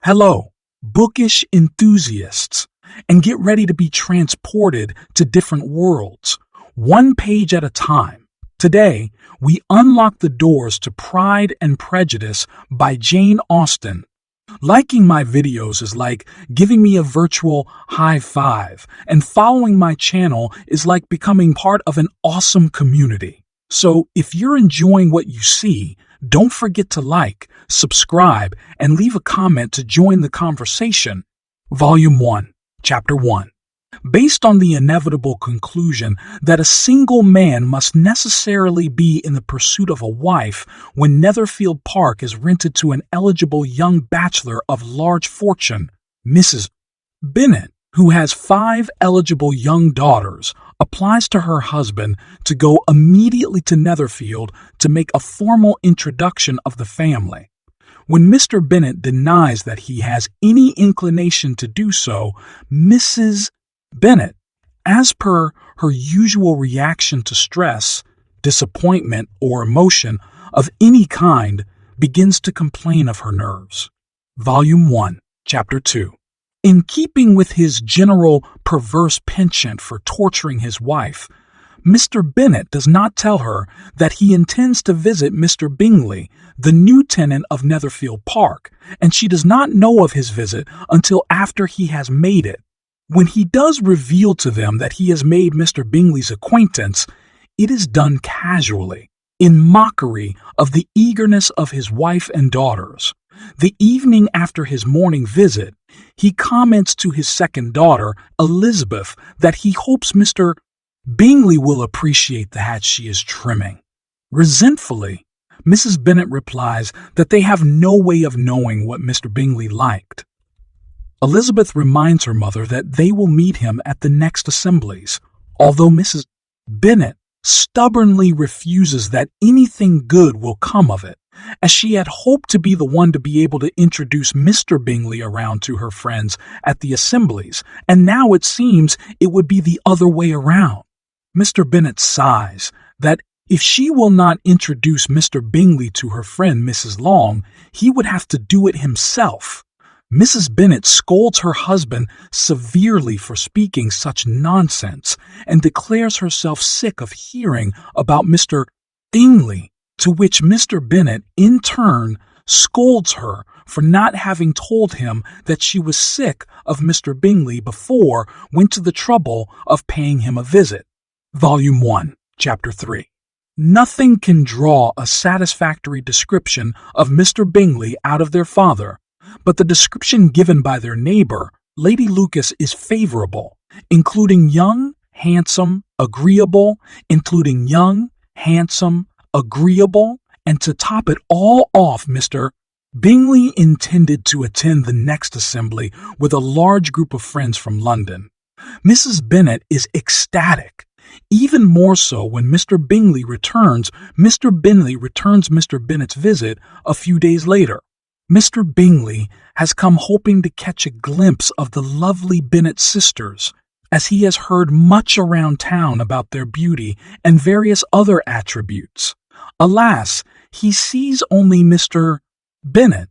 Hello, bookish enthusiasts, and get ready to be transported to different worlds, one page at a time. Today, we unlock the doors to Pride and Prejudice by Jane Austen. Liking my videos is like giving me a virtual high five, and following my channel is like becoming part of an awesome community. So if you're enjoying what you see, don't forget to like, subscribe, and leave a comment to join the conversation. Volume 1, Chapter 1. Based on the inevitable conclusion that a single man must necessarily be in the pursuit of a wife when Netherfield Park is rented to an eligible young bachelor of large fortune, Mrs. Bennet, who has 5 eligible young daughters, applies to her husband to go immediately to Netherfield to make a formal introduction of the family. When Mr. Bennet denies that he has any inclination to do so, Mrs. Bennet, as per her usual reaction to stress, disappointment, or emotion of any kind, begins to complain of her nerves. Volume 1, Chapter 2. In keeping with his general perverse penchant for torturing his wife, Mr. Bennet does not tell her that he intends to visit Mr. Bingley, the new tenant of Netherfield Park, and she does not know of his visit until after he has made it. When he does reveal to them that he has made Mr. Bingley's acquaintance, it is done casually, in mockery of the eagerness of his wife and daughters. The evening after his morning visit, he comments to his second daughter, Elizabeth, that he hopes Mr. Bingley will appreciate the hat she is trimming. Resentfully, Mrs. Bennet replies that they have no way of knowing what Mr. Bingley liked. Elizabeth reminds her mother that they will meet him at the next assemblies, although Mrs. Bennet stubbornly refuses that anything good will come of it, as she had hoped to be the one to be able to introduce Mr. Bingley around to her friends at the assemblies, and now it seems it would be the other way around. Mr. Bennet sighs that if she will not introduce Mr. Bingley to her friend Mrs. Long, he would have to do it himself. Mrs. Bennet scolds her husband severely for speaking such nonsense and declares herself sick of hearing about Mr. Bingley, to which Mr. Bennet, in turn, scolds her for not having told him that she was sick of Mr. Bingley before went to the trouble of paying him a visit. Volume 1, Chapter 3. Nothing can draw a satisfactory description of Mr. Bingley out of their father, but the description given by their neighbor, Lady Lucas, is favorable, including young, handsome, agreeable, and to top it all off, Mr. Bingley intended to attend the next assembly with a large group of friends from London. Mrs. Bennet is ecstatic. Even more so when Mr. Bingley returns Mr. Bennet's visit a few days later. Mr. Bingley has come hoping to catch a glimpse of the lovely Bennet sisters, as he has heard much around town about their beauty and various other attributes. Alas, he sees only Mr. Bennet,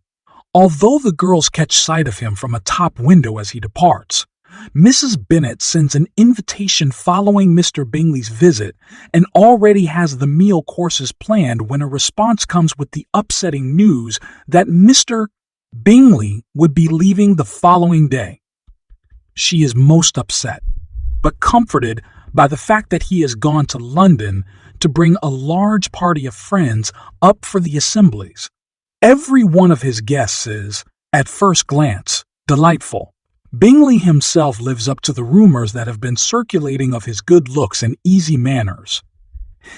although the girls catch sight of him from a top window as he departs. Mrs. Bennet sends an invitation following Mr. Bingley's visit and already has the meal courses planned when a response comes with the upsetting news that Mr. Bingley would be leaving the following day. She is most upset, but comforted by the fact that he has gone to London to bring a large party of friends up for the assemblies. Every one of his guests is, at first glance, delightful. Bingley himself lives up to the rumors that have been circulating of his good looks and easy manners.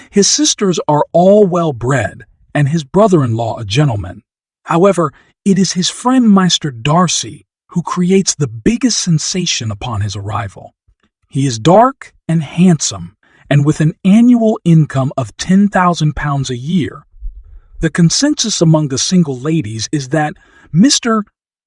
His sisters are all well-bred, and his brother-in-law a gentleman. However, it is his friend Mr. Darcy who creates the biggest sensation upon his arrival. He is dark and handsome, and with an annual income of £10,000 a year. The consensus among the single ladies is that Mr.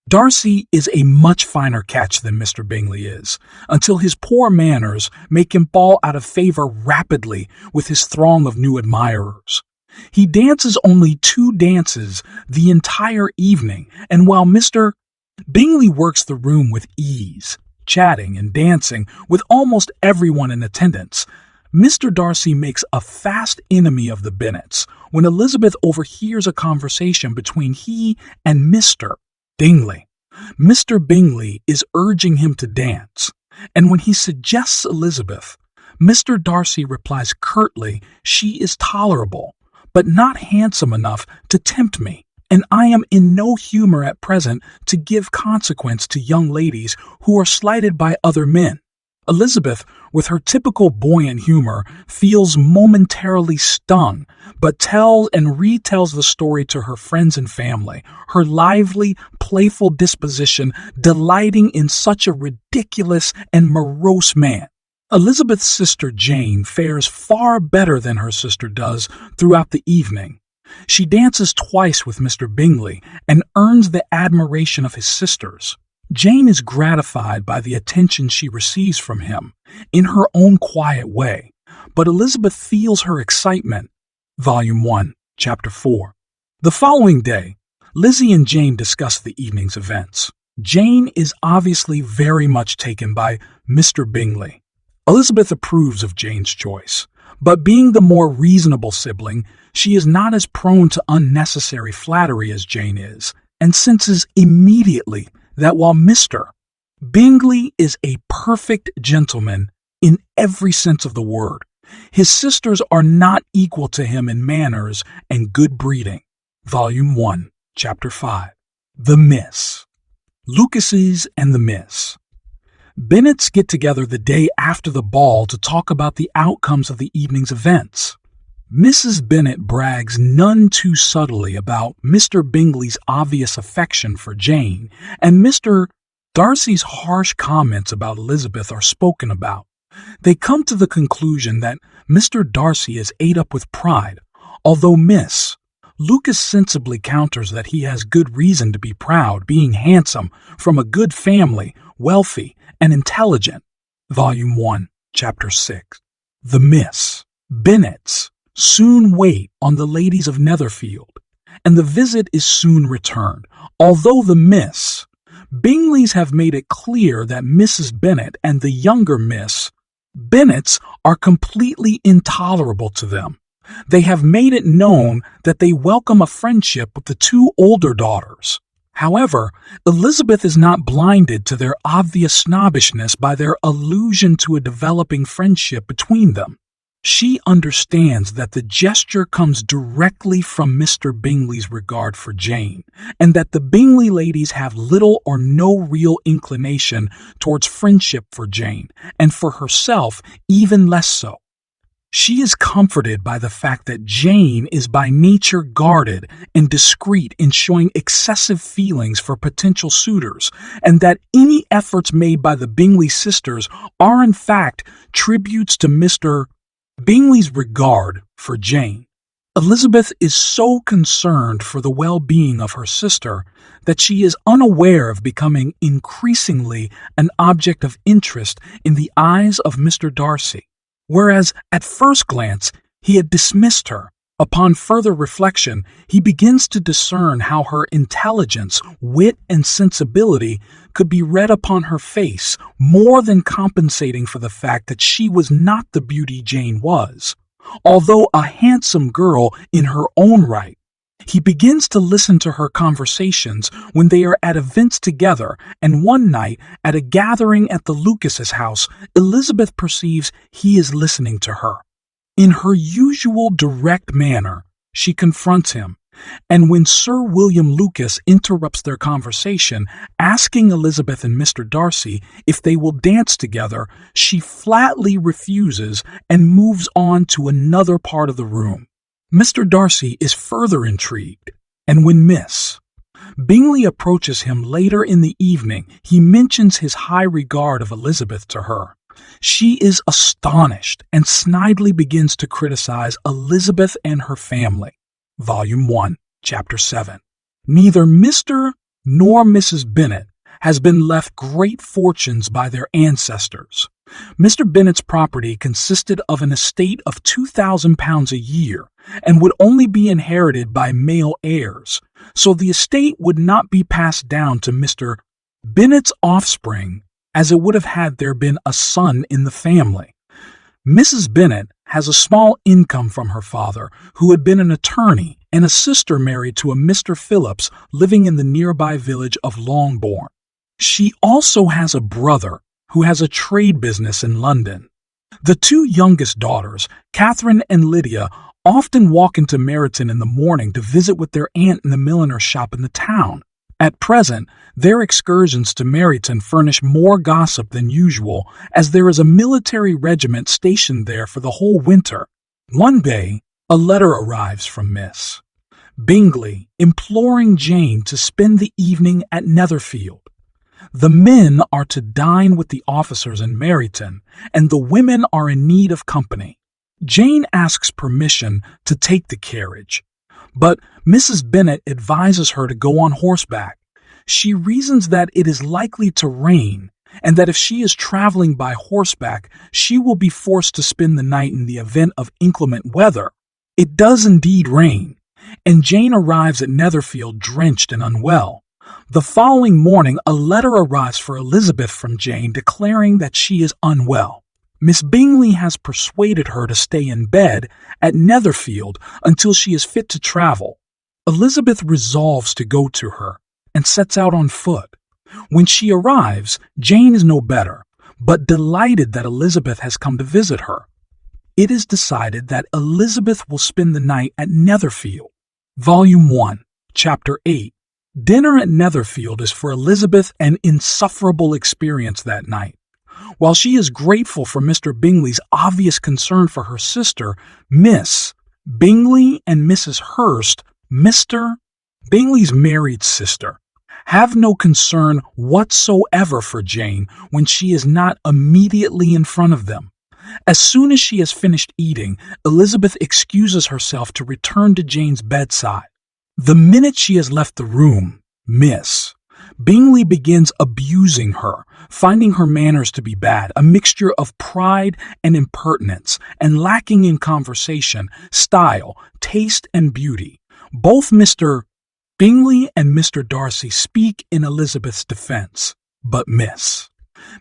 Darcy is a much finer catch than Mr. Bingley is, until his poor manners make him fall out of favor rapidly with his throng of new admirers. He dances only 2 dances the entire evening, and while Mr. Bingley works the room with ease, chatting and dancing with almost everyone in attendance. Mr. Darcy makes a fast enemy of the Bennets when Elizabeth overhears a conversation between he and Mr. Bingley. Mr. Bingley is urging him to dance, and when he suggests Elizabeth, Mr. Darcy replies curtly, "She is tolerable, but not handsome enough to tempt me, and I am in no humor at present to give consequence to young ladies who are slighted by other men." Elizabeth, with her typical buoyant humor, feels momentarily stung, but tells and retells the story to her friends and family, her lively, playful disposition delighting in such a ridiculous and morose man. Elizabeth's sister Jane fares far better than her sister does throughout the evening. She dances twice with Mr. Bingley and earns the admiration of his sisters. Jane is gratified by the attention she receives from him in her own quiet way, but Elizabeth feels her excitement. Volume 1, Chapter 4. The following day, Lizzie and Jane discuss the evening's events. Jane is obviously very much taken by Mr. Bingley. Elizabeth approves of Jane's choice, but being the more reasonable sibling, she is not as prone to unnecessary flattery as Jane is, and senses immediately that while Mr. Bingley is a perfect gentleman in every sense of the word, his sisters are not equal to him in manners and good breeding. Volume 1, Chapter 5. The Miss. Lucases and the Miss. Bennets get together the day after the ball to talk about the outcomes of the evening's events. Mrs. Bennet brags none too subtly about Mr. Bingley's obvious affection for Jane, and Mr. Darcy's harsh comments about Elizabeth are spoken about. They come to the conclusion that Mr. Darcy is ate up with pride, although Miss Lucas sensibly counters that he has good reason to be proud, being handsome, from a good family, wealthy, and intelligent. Volume 1, Chapter 6. The Miss Bennets soon wait on the ladies of Netherfield, and the visit is soon returned, although the Miss Bingleys have made it clear that Mrs. Bennet and the younger Miss Bennets are completely intolerable to them. They have made it known that they welcome a friendship with the two older daughters. However, Elizabeth is not blinded to their obvious snobbishness by their allusion to a developing friendship between them. She understands that the gesture comes directly from Mr. Bingley's regard for Jane, and that the Bingley ladies have little or no real inclination towards friendship for Jane, and for herself even less so. She is comforted by the fact that Jane is by nature guarded and discreet in showing excessive feelings for potential suitors, and that any efforts made by the Bingley sisters are in fact tributes to Mr. Bingley's regard for Jane. Elizabeth is so concerned for the well-being of her sister that she is unaware of becoming increasingly an object of interest in the eyes of Mr. Darcy. Whereas at first glance he had dismissed her, upon further reflection he begins to discern how her intelligence, wit, and sensibility could be read upon her face, more than compensating for the fact that she was not the beauty Jane was. Although a handsome girl in her own right, he begins to listen to her conversations when they are at events together, and one night, at a gathering at the Lucases' house, Elizabeth perceives he is listening to her. In her usual direct manner, she confronts him, and when Sir William Lucas interrupts their conversation, asking Elizabeth and Mr. Darcy if they will dance together, she flatly refuses and moves on to another part of the room. Mr. Darcy is further intrigued, and when Miss Bingley approaches him later in the evening, he mentions his high regard of Elizabeth to her. She is astonished and snidely begins to criticize Elizabeth and her family. Volume 1, Chapter 7. Neither Mr. nor Mrs. Bennet has been left great fortunes by their ancestors. Mr. Bennet's property consisted of an estate of £2,000 a year, and would only be inherited by male heirs, so the estate would not be passed down to Mr. Bennet's offspring as it would have had there been a son in the family. Mrs. Bennet has a small income from her father, who had been an attorney, and a sister married to a Mr. Phillips living in the nearby village of Longbourn. She also has a brother who has a trade business in London. The two youngest daughters, Catherine and Lydia, often walk into Meryton in the morning to visit with their aunt in the milliner's shop in the town. At present, their excursions to Meryton furnish more gossip than usual, as there is a military regiment stationed there for the whole winter. One day, a letter arrives from Miss Bingley imploring Jane to spend the evening at Netherfield. The men are to dine with the officers in Meryton, and the women are in need of company. Jane asks permission to take the carriage, but Mrs. Bennet advises her to go on horseback. She reasons that it is likely to rain, and that if she is traveling by horseback, she will be forced to spend the night in the event of inclement weather. It does indeed rain, and Jane arrives at Netherfield drenched and unwell. The following morning, a letter arrives for Elizabeth from Jane declaring that she is unwell. Miss Bingley has persuaded her to stay in bed at Netherfield until she is fit to travel. Elizabeth resolves to go to her and sets out on foot. When she arrives, Jane is no better, but delighted that Elizabeth has come to visit her. It is decided that Elizabeth will spend the night at Netherfield. Volume 1, Chapter 8. Dinner at Netherfield is for Elizabeth an insufferable experience that night. While she is grateful for Mr. Bingley's obvious concern for her sister, Miss Bingley and Mrs. Hurst, Mr. Bingley's married sister, have no concern whatsoever for Jane when she is not immediately in front of them. As soon as she has finished eating, Elizabeth excuses herself to return to Jane's bedside. The minute she has left the room, Miss Bingley begins abusing her, finding her manners to be bad, a mixture of pride and impertinence, and lacking in conversation, style, taste, and beauty. Both Mr. Bingley and Mr. Darcy speak in Elizabeth's defense, but Miss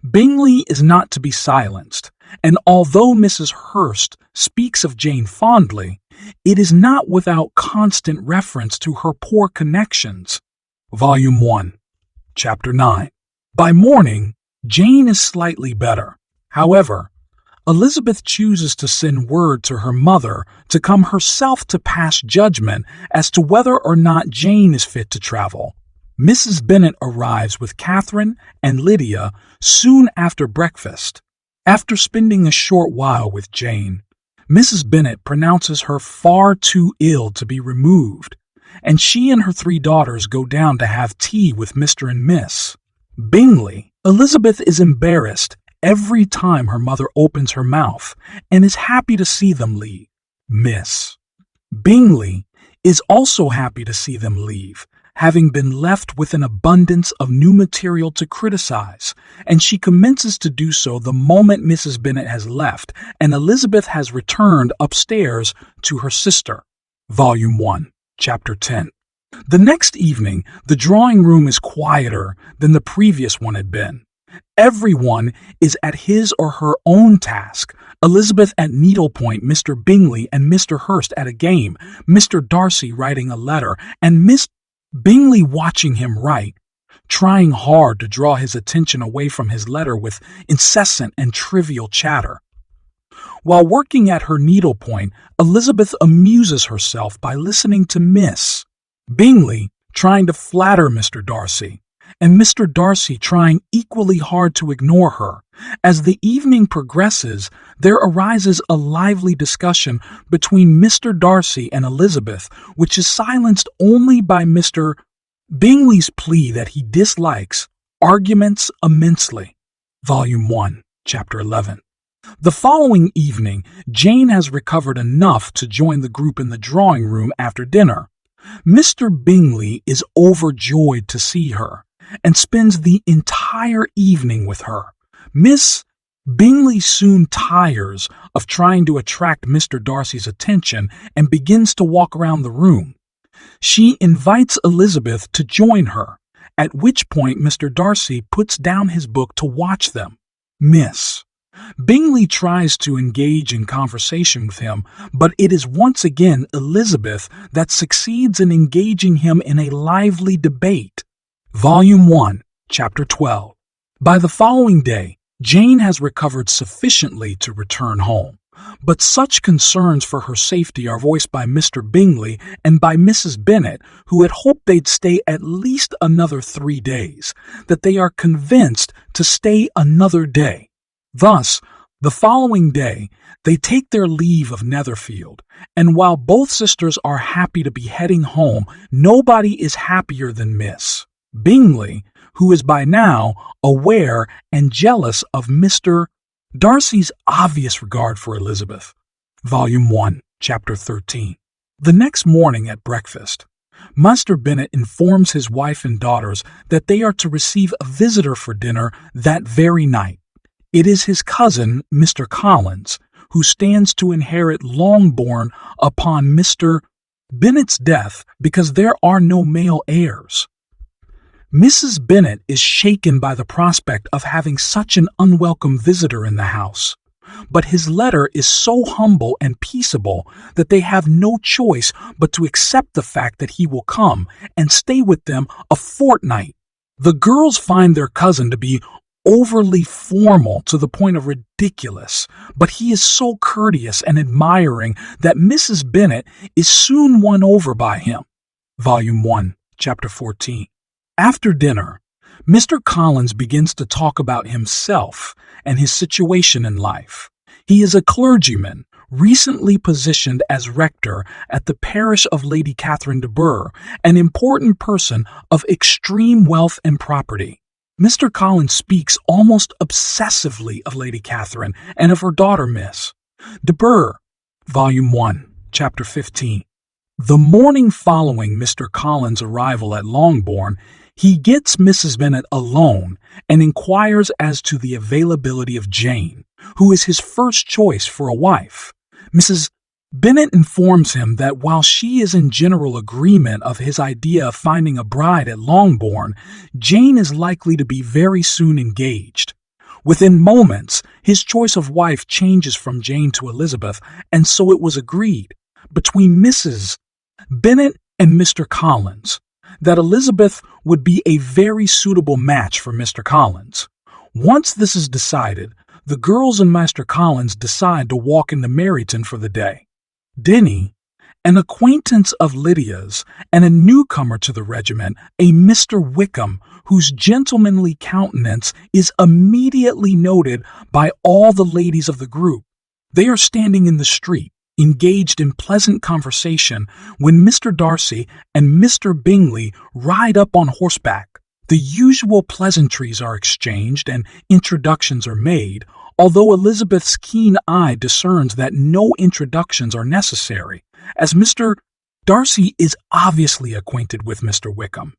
Bingley is not to be silenced, and although Mrs. Hurst speaks of Jane fondly, it is not without constant reference to her poor connections. Volume 1, Chapter 9. By morning, Jane is slightly better. However, Elizabeth chooses to send word to her mother to come herself to pass judgment as to whether or not Jane is fit to travel. Mrs. Bennet arrives with Catherine and Lydia soon after breakfast. After spending a short while with Jane, Mrs. Bennet pronounces her far too ill to be removed, and she and her three daughters go down to have tea with Mr. and Miss Bingley. Elizabeth is embarrassed every time her mother opens her mouth and is happy to see them leave. Miss Bingley is also happy to see them leave, having been left with an abundance of new material to criticize, and she commences to do so the moment Mrs. Bennet has left and Elizabeth has returned upstairs to her sister. Volume 1, Chapter 10. The next evening, the drawing room is quieter than the previous one had been. Everyone is at his or her own task. Elizabeth at needlepoint, Mr. Bingley and Mr. Hurst at a game, Mr. Darcy writing a letter, and Miss Bingley watching him write, trying hard to draw his attention away from his letter with incessant and trivial chatter. While working at her needlepoint, Elizabeth amuses herself by listening to Miss Bingley trying to flatter Mr. Darcy, and Mr. Darcy trying equally hard to ignore her. As the evening progresses, there arises a lively discussion between Mr. Darcy and Elizabeth, which is silenced only by Mr. Bingley's plea that he dislikes arguments immensely. Volume 1, Chapter 11. The following evening, Jane has recovered enough to join the group in the drawing room after dinner. Mr. Bingley is overjoyed to see her and spends the entire evening with her. Miss Bingley soon tires of trying to attract Mr. Darcy's attention and begins to walk around the room. She invites Elizabeth to join her, at which point Mr. Darcy puts down his book to watch them. Miss Bingley tries to engage in conversation with him, but it is once again Elizabeth that succeeds in engaging him in a lively debate. Volume 1, Chapter 12. By the following day, Jane has recovered sufficiently to return home, but such concerns for her safety are voiced by Mr. Bingley and by Mrs. Bennet, who had hoped they'd stay at least another 3 days, that they are convinced to stay another day. Thus, the following day, they take their leave of Netherfield, and while both sisters are happy to be heading home, nobody is happier than Miss Bingley, who is by now aware and jealous of Mr. Darcy's obvious regard for Elizabeth. Volume 1, Chapter 13. The next morning at breakfast, Master Bennet informs his wife and daughters that they are to receive a visitor for dinner that very night. It is his cousin, Mr. Collins, who stands to inherit Longbourn upon Mr. Bennet's death because there are no male heirs. Mrs. Bennet is shaken by the prospect of having such an unwelcome visitor in the house, but his letter is so humble and peaceable that they have no choice but to accept the fact that he will come and stay with them a fortnight. The girls find their cousin to be overly formal to the point of ridiculous, but he is so courteous and admiring that Mrs. Bennet is soon won over by him. Volume 1, Chapter 14. After dinner, Mr. Collins begins to talk about himself and his situation in life. He is a clergyman, recently positioned as rector at the parish of Lady Catherine de Bourgh, an important person of extreme wealth and property. Mr. Collins speaks almost obsessively of Lady Catherine and of her daughter, Miss de Bourgh. Volume 1, Chapter 15. The morning following Mr. Collins' arrival at Longbourn, he gets Mrs. Bennet alone and inquires as to the availability of Jane, who is his first choice for a wife. Mrs. Bennet informs him that while she is in general agreement of his idea of finding a bride at Longbourn, Jane is likely to be very soon engaged. Within moments, his choice of wife changes from Jane to Elizabeth, and so it was agreed between Mrs. Bennet and Mr. Collins that Elizabeth would be a very suitable match for Mr. Collins. Once this is decided, the girls and Master Collins decide to walk into Meryton for the day. Denny, an acquaintance of Lydia's and a newcomer to the regiment, a Mr. Wickham, whose gentlemanly countenance is immediately noted by all the ladies of the group. They are standing in the street, engaged in pleasant conversation, when Mr. Darcy and Mr. Bingley ride up on horseback. The usual pleasantries are exchanged and introductions are made, although Elizabeth's keen eye discerns that no introductions are necessary, as Mr. Darcy is obviously acquainted with Mr. Wickham.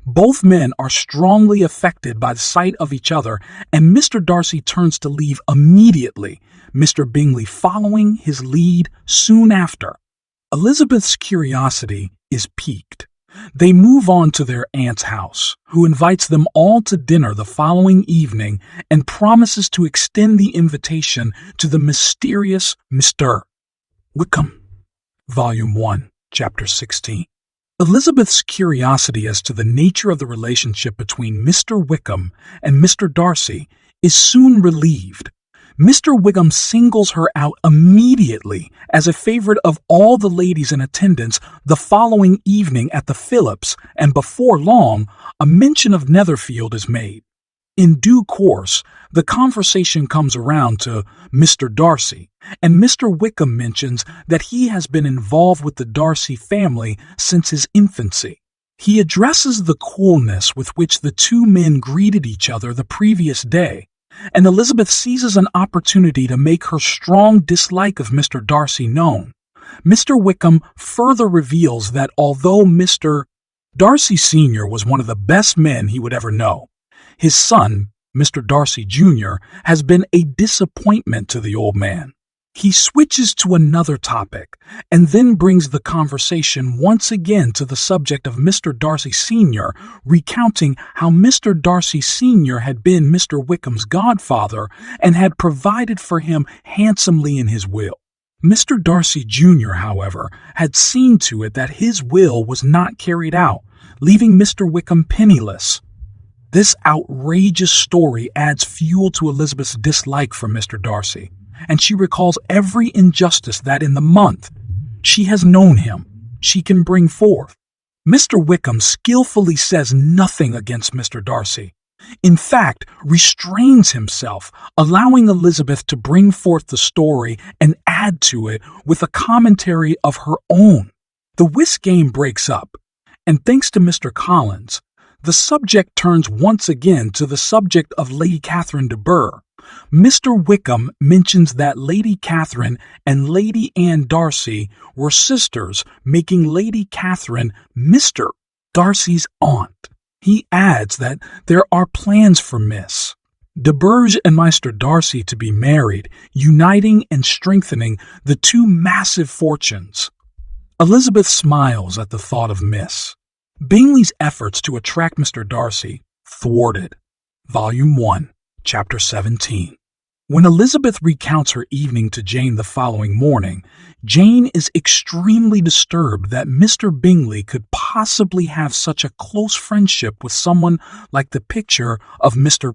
Both men are strongly affected by the sight of each other, and Mr. Darcy turns to leave immediately, Mr. Bingley following his lead soon after. Elizabeth's curiosity is piqued. They move on to their aunt's house, who invites them all to dinner the following evening and promises to extend the invitation to the mysterious Mr. Wickham. Volume 1, Chapter 16. Elizabeth's curiosity as to the nature of the relationship between Mr. Wickham and Mr. Darcy is soon relieved. Mr. Wickham singles her out immediately as a favorite of all the ladies in attendance the following evening at the Phillips, and before long, a mention of Netherfield is made. In due course, the conversation comes around to Mr. Darcy, and Mr. Wickham mentions that he has been involved with the Darcy family since his infancy. He addresses the coolness with which the two men greeted each other the previous day, and Elizabeth seizes an opportunity to make her strong dislike of Mr. Darcy known. Mr. Wickham further reveals that although Mr. Darcy Sr. was one of the best men he would ever know, his son, Mr. Darcy Jr., has been a disappointment to the old man. He switches to another topic and then brings the conversation once again to the subject of Mr. Darcy Sr., recounting how Mr. Darcy Sr. had been Mr. Wickham's godfather and had provided for him handsomely in his will. Mr. Darcy Jr., however, had seen to it that his will was not carried out, leaving Mr. Wickham penniless. This outrageous story adds fuel to Elizabeth's dislike for Mr. Darcy, and she recalls every injustice that in the month she has known him, she can bring forth. Mr. Wickham skillfully says nothing against Mr. Darcy. In fact, restrains himself, allowing Elizabeth to bring forth the story and add to it with a commentary of her own. The whist game breaks up, and thanks to Mr. Collins, the subject turns once again to the subject of Lady Catherine de Bourgh. Mr. Wickham mentions that Lady Catherine and Lady Anne Darcy were sisters, making Lady Catherine Mr. Darcy's aunt. He adds that there are plans for Miss de Bourgh and Mr. Darcy to be married, uniting and strengthening the two massive fortunes. Elizabeth smiles at the thought of Miss Bingley's efforts to attract Mr. Darcy thwarted. Volume 1, Chapter 17. When Elizabeth recounts her evening to Jane the following morning, Jane is extremely disturbed that Mr. Bingley could possibly have such a close friendship with someone like the picture of Mr.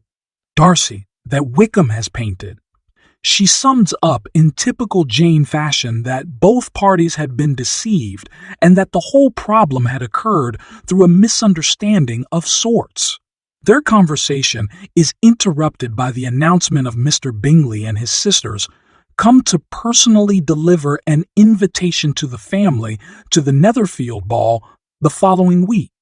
Darcy that Wickham has painted. She sums up in typical Jane fashion that both parties had been deceived and that the whole problem had occurred through a misunderstanding of sorts. Their conversation is interrupted by the announcement of Mr. Bingley and his sisters come to personally deliver an invitation to the family to the Netherfield ball the following week.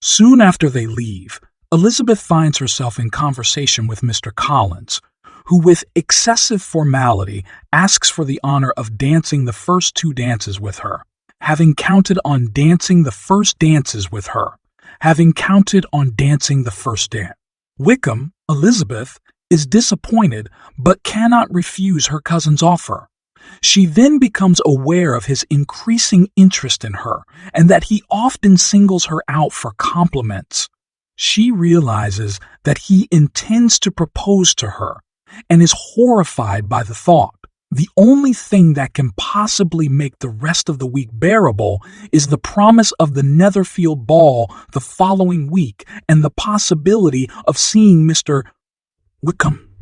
Soon after they leave, Elizabeth finds herself in conversation with Mr. Collins, who with excessive formality asks for the honor of dancing the first two dances with her, having counted on dancing the first dances with her. Having counted on dancing the first dance. Wickham, Elizabeth, is disappointed but cannot refuse her cousin's offer. She then becomes aware of his increasing interest in her and that he often singles her out for compliments. She realizes that he intends to propose to her and is horrified by the thought. The only thing that can possibly make the rest of the week bearable is the promise of the Netherfield ball the following week and the possibility of seeing Mr. Wickham.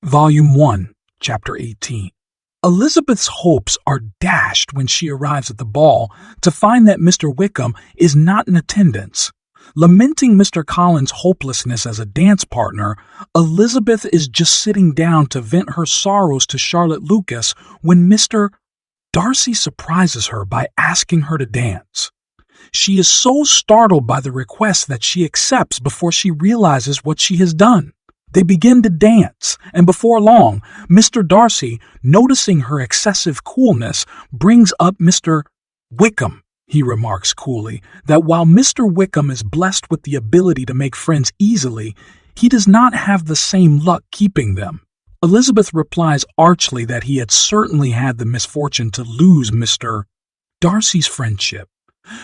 Volume 1, Chapter 18. Elizabeth's hopes are dashed when she arrives at the ball to find that Mr. Wickham is not in attendance. Lamenting Mr. Collins' hopelessness as a dance partner, Elizabeth is just sitting down to vent her sorrows to Charlotte Lucas when Mr. Darcy surprises her by asking her to dance. She is so startled by the request that she accepts before she realizes what she has done. They begin to dance, and before long, Mr. Darcy, noticing her excessive coolness, brings up Mr. Wickham. He remarks coolly that while Mr. Wickham is blessed with the ability to make friends easily, he does not have the same luck keeping them. Elizabeth replies archly that he had certainly had the misfortune to lose Mr. Darcy's friendship.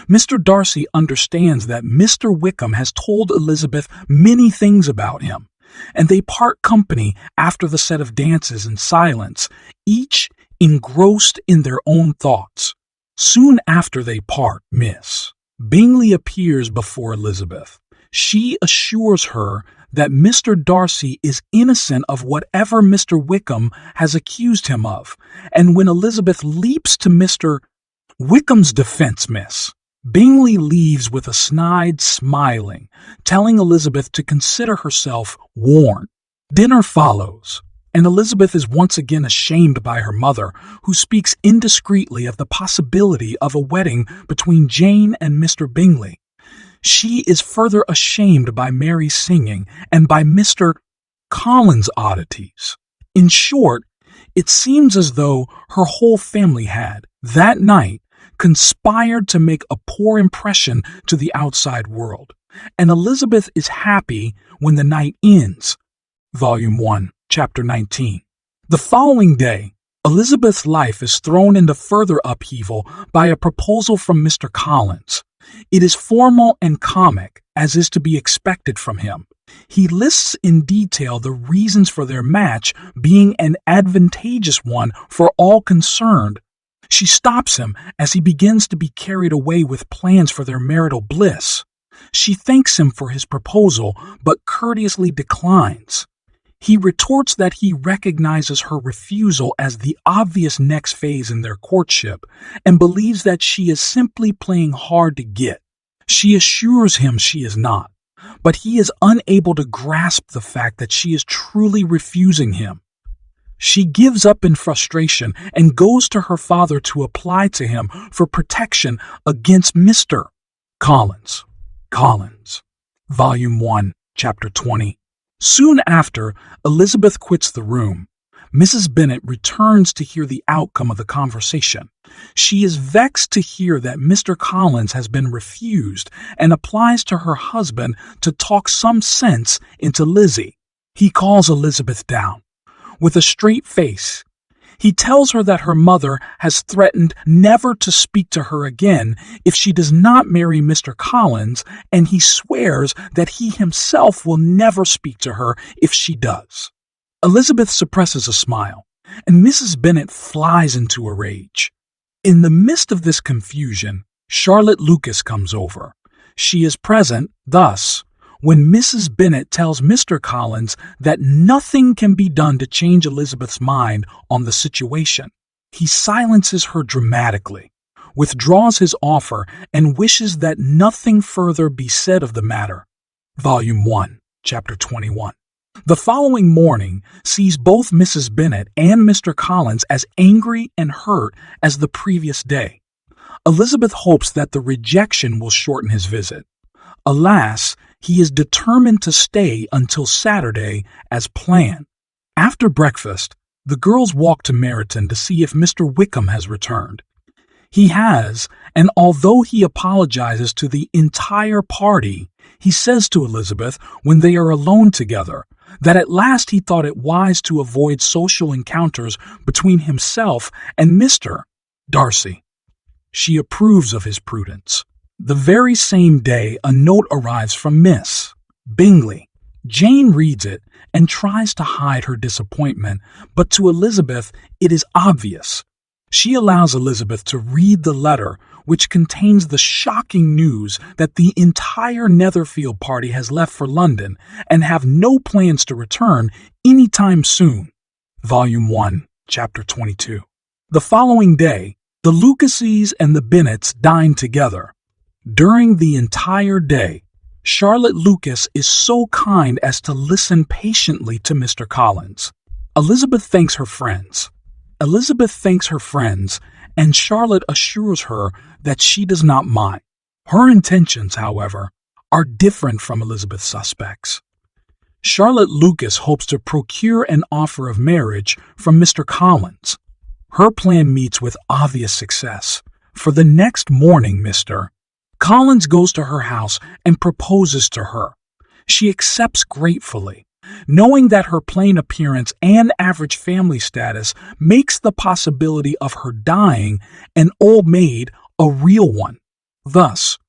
Mr. Darcy understands that Mr. Wickham has told Elizabeth many things about him, and they part company after the set of dances in silence, each engrossed in their own thoughts. Soon after they part, Miss Bingley appears before Elizabeth. She assures her that Mr. Darcy is innocent of whatever Mr. Wickham has accused him of, and when Elizabeth leaps to Mr. Wickham's defense, Miss Bingley leaves with a snide smiling, telling Elizabeth to consider herself warned. Dinner follows, and Elizabeth is once again ashamed by her mother, who speaks indiscreetly of the possibility of a wedding between Jane and Mr. Bingley. She is further ashamed by Mary's singing and by Mr. Collins' oddities. In short, it seems as though her whole family had, that night, conspired to make a poor impression to the outside world, and Elizabeth is happy when the night ends. Volume 1, Chapter 19. The following day, Elizabeth's life is thrown into further upheaval by a proposal from Mr. Collins. It is formal and comic, as is to be expected from him. He lists in detail the reasons for their match being an advantageous one for all concerned. She stops him as he begins to be carried away with plans for their marital bliss. She thanks him for his proposal, but courteously declines. He retorts that he recognizes her refusal as the obvious next phase in their courtship and believes that she is simply playing hard to get. She assures him she is not, but he is unable to grasp the fact that she is truly refusing him. She gives up in frustration and goes to her father to apply to him for protection against Mr. Collins. Volume 1, Chapter 20. Soon after, Elizabeth quits the room. Mrs. Bennet returns to hear the outcome of the conversation. She is vexed to hear that Mr. Collins has been refused and applies to her husband to talk some sense into Lizzie. He calls Elizabeth down. With a straight face, he tells her that her mother has threatened never to speak to her again if she does not marry Mr. Collins, and he swears that he himself will never speak to her if she does. Elizabeth suppresses a smile, and Mrs. Bennet flies into a rage. In the midst of this confusion, Charlotte Lucas comes over. She is present, thus, when Mrs. Bennet tells Mr. Collins that nothing can be done to change Elizabeth's mind on the situation. He silences her dramatically, withdraws his offer, and wishes that nothing further be said of the matter. Volume 1, Chapter 21. The following morning sees both Mrs. Bennet and Mr. Collins as angry and hurt as the previous day. Elizabeth hopes that the rejection will shorten his visit. Alas, he is determined to stay until Saturday as planned. After breakfast, the girls walk to Meryton to see if Mr. Wickham has returned. He has, and although he apologizes to the entire party, he says to Elizabeth when they are alone together that at last he thought it wise to avoid social encounters between himself and Mr. Darcy. She approves of his prudence. The very same day, a note arrives from Miss Bingley. Jane reads it and tries to hide her disappointment, but to Elizabeth it is obvious. She allows Elizabeth to read the letter, which contains the shocking news that the entire Netherfield party has left for London and have no plans to return anytime soon. Volume 1, Chapter 22. The following day, the Lucases and the Bennets dine together. During the entire day, Charlotte Lucas is so kind as to listen patiently to Mr. Collins. Elizabeth thanks her friends, and Charlotte assures her that she does not mind. Her intentions, however, are different from Elizabeth's suspects. Charlotte Lucas hopes to procure an offer of marriage from Mr. Collins. Her plan meets with obvious success, for the next morning Mr. Collins goes to her house and proposes to her. She accepts gratefully, knowing that her plain appearance and average family status makes the possibility of her dying an old maid a real one. Thus,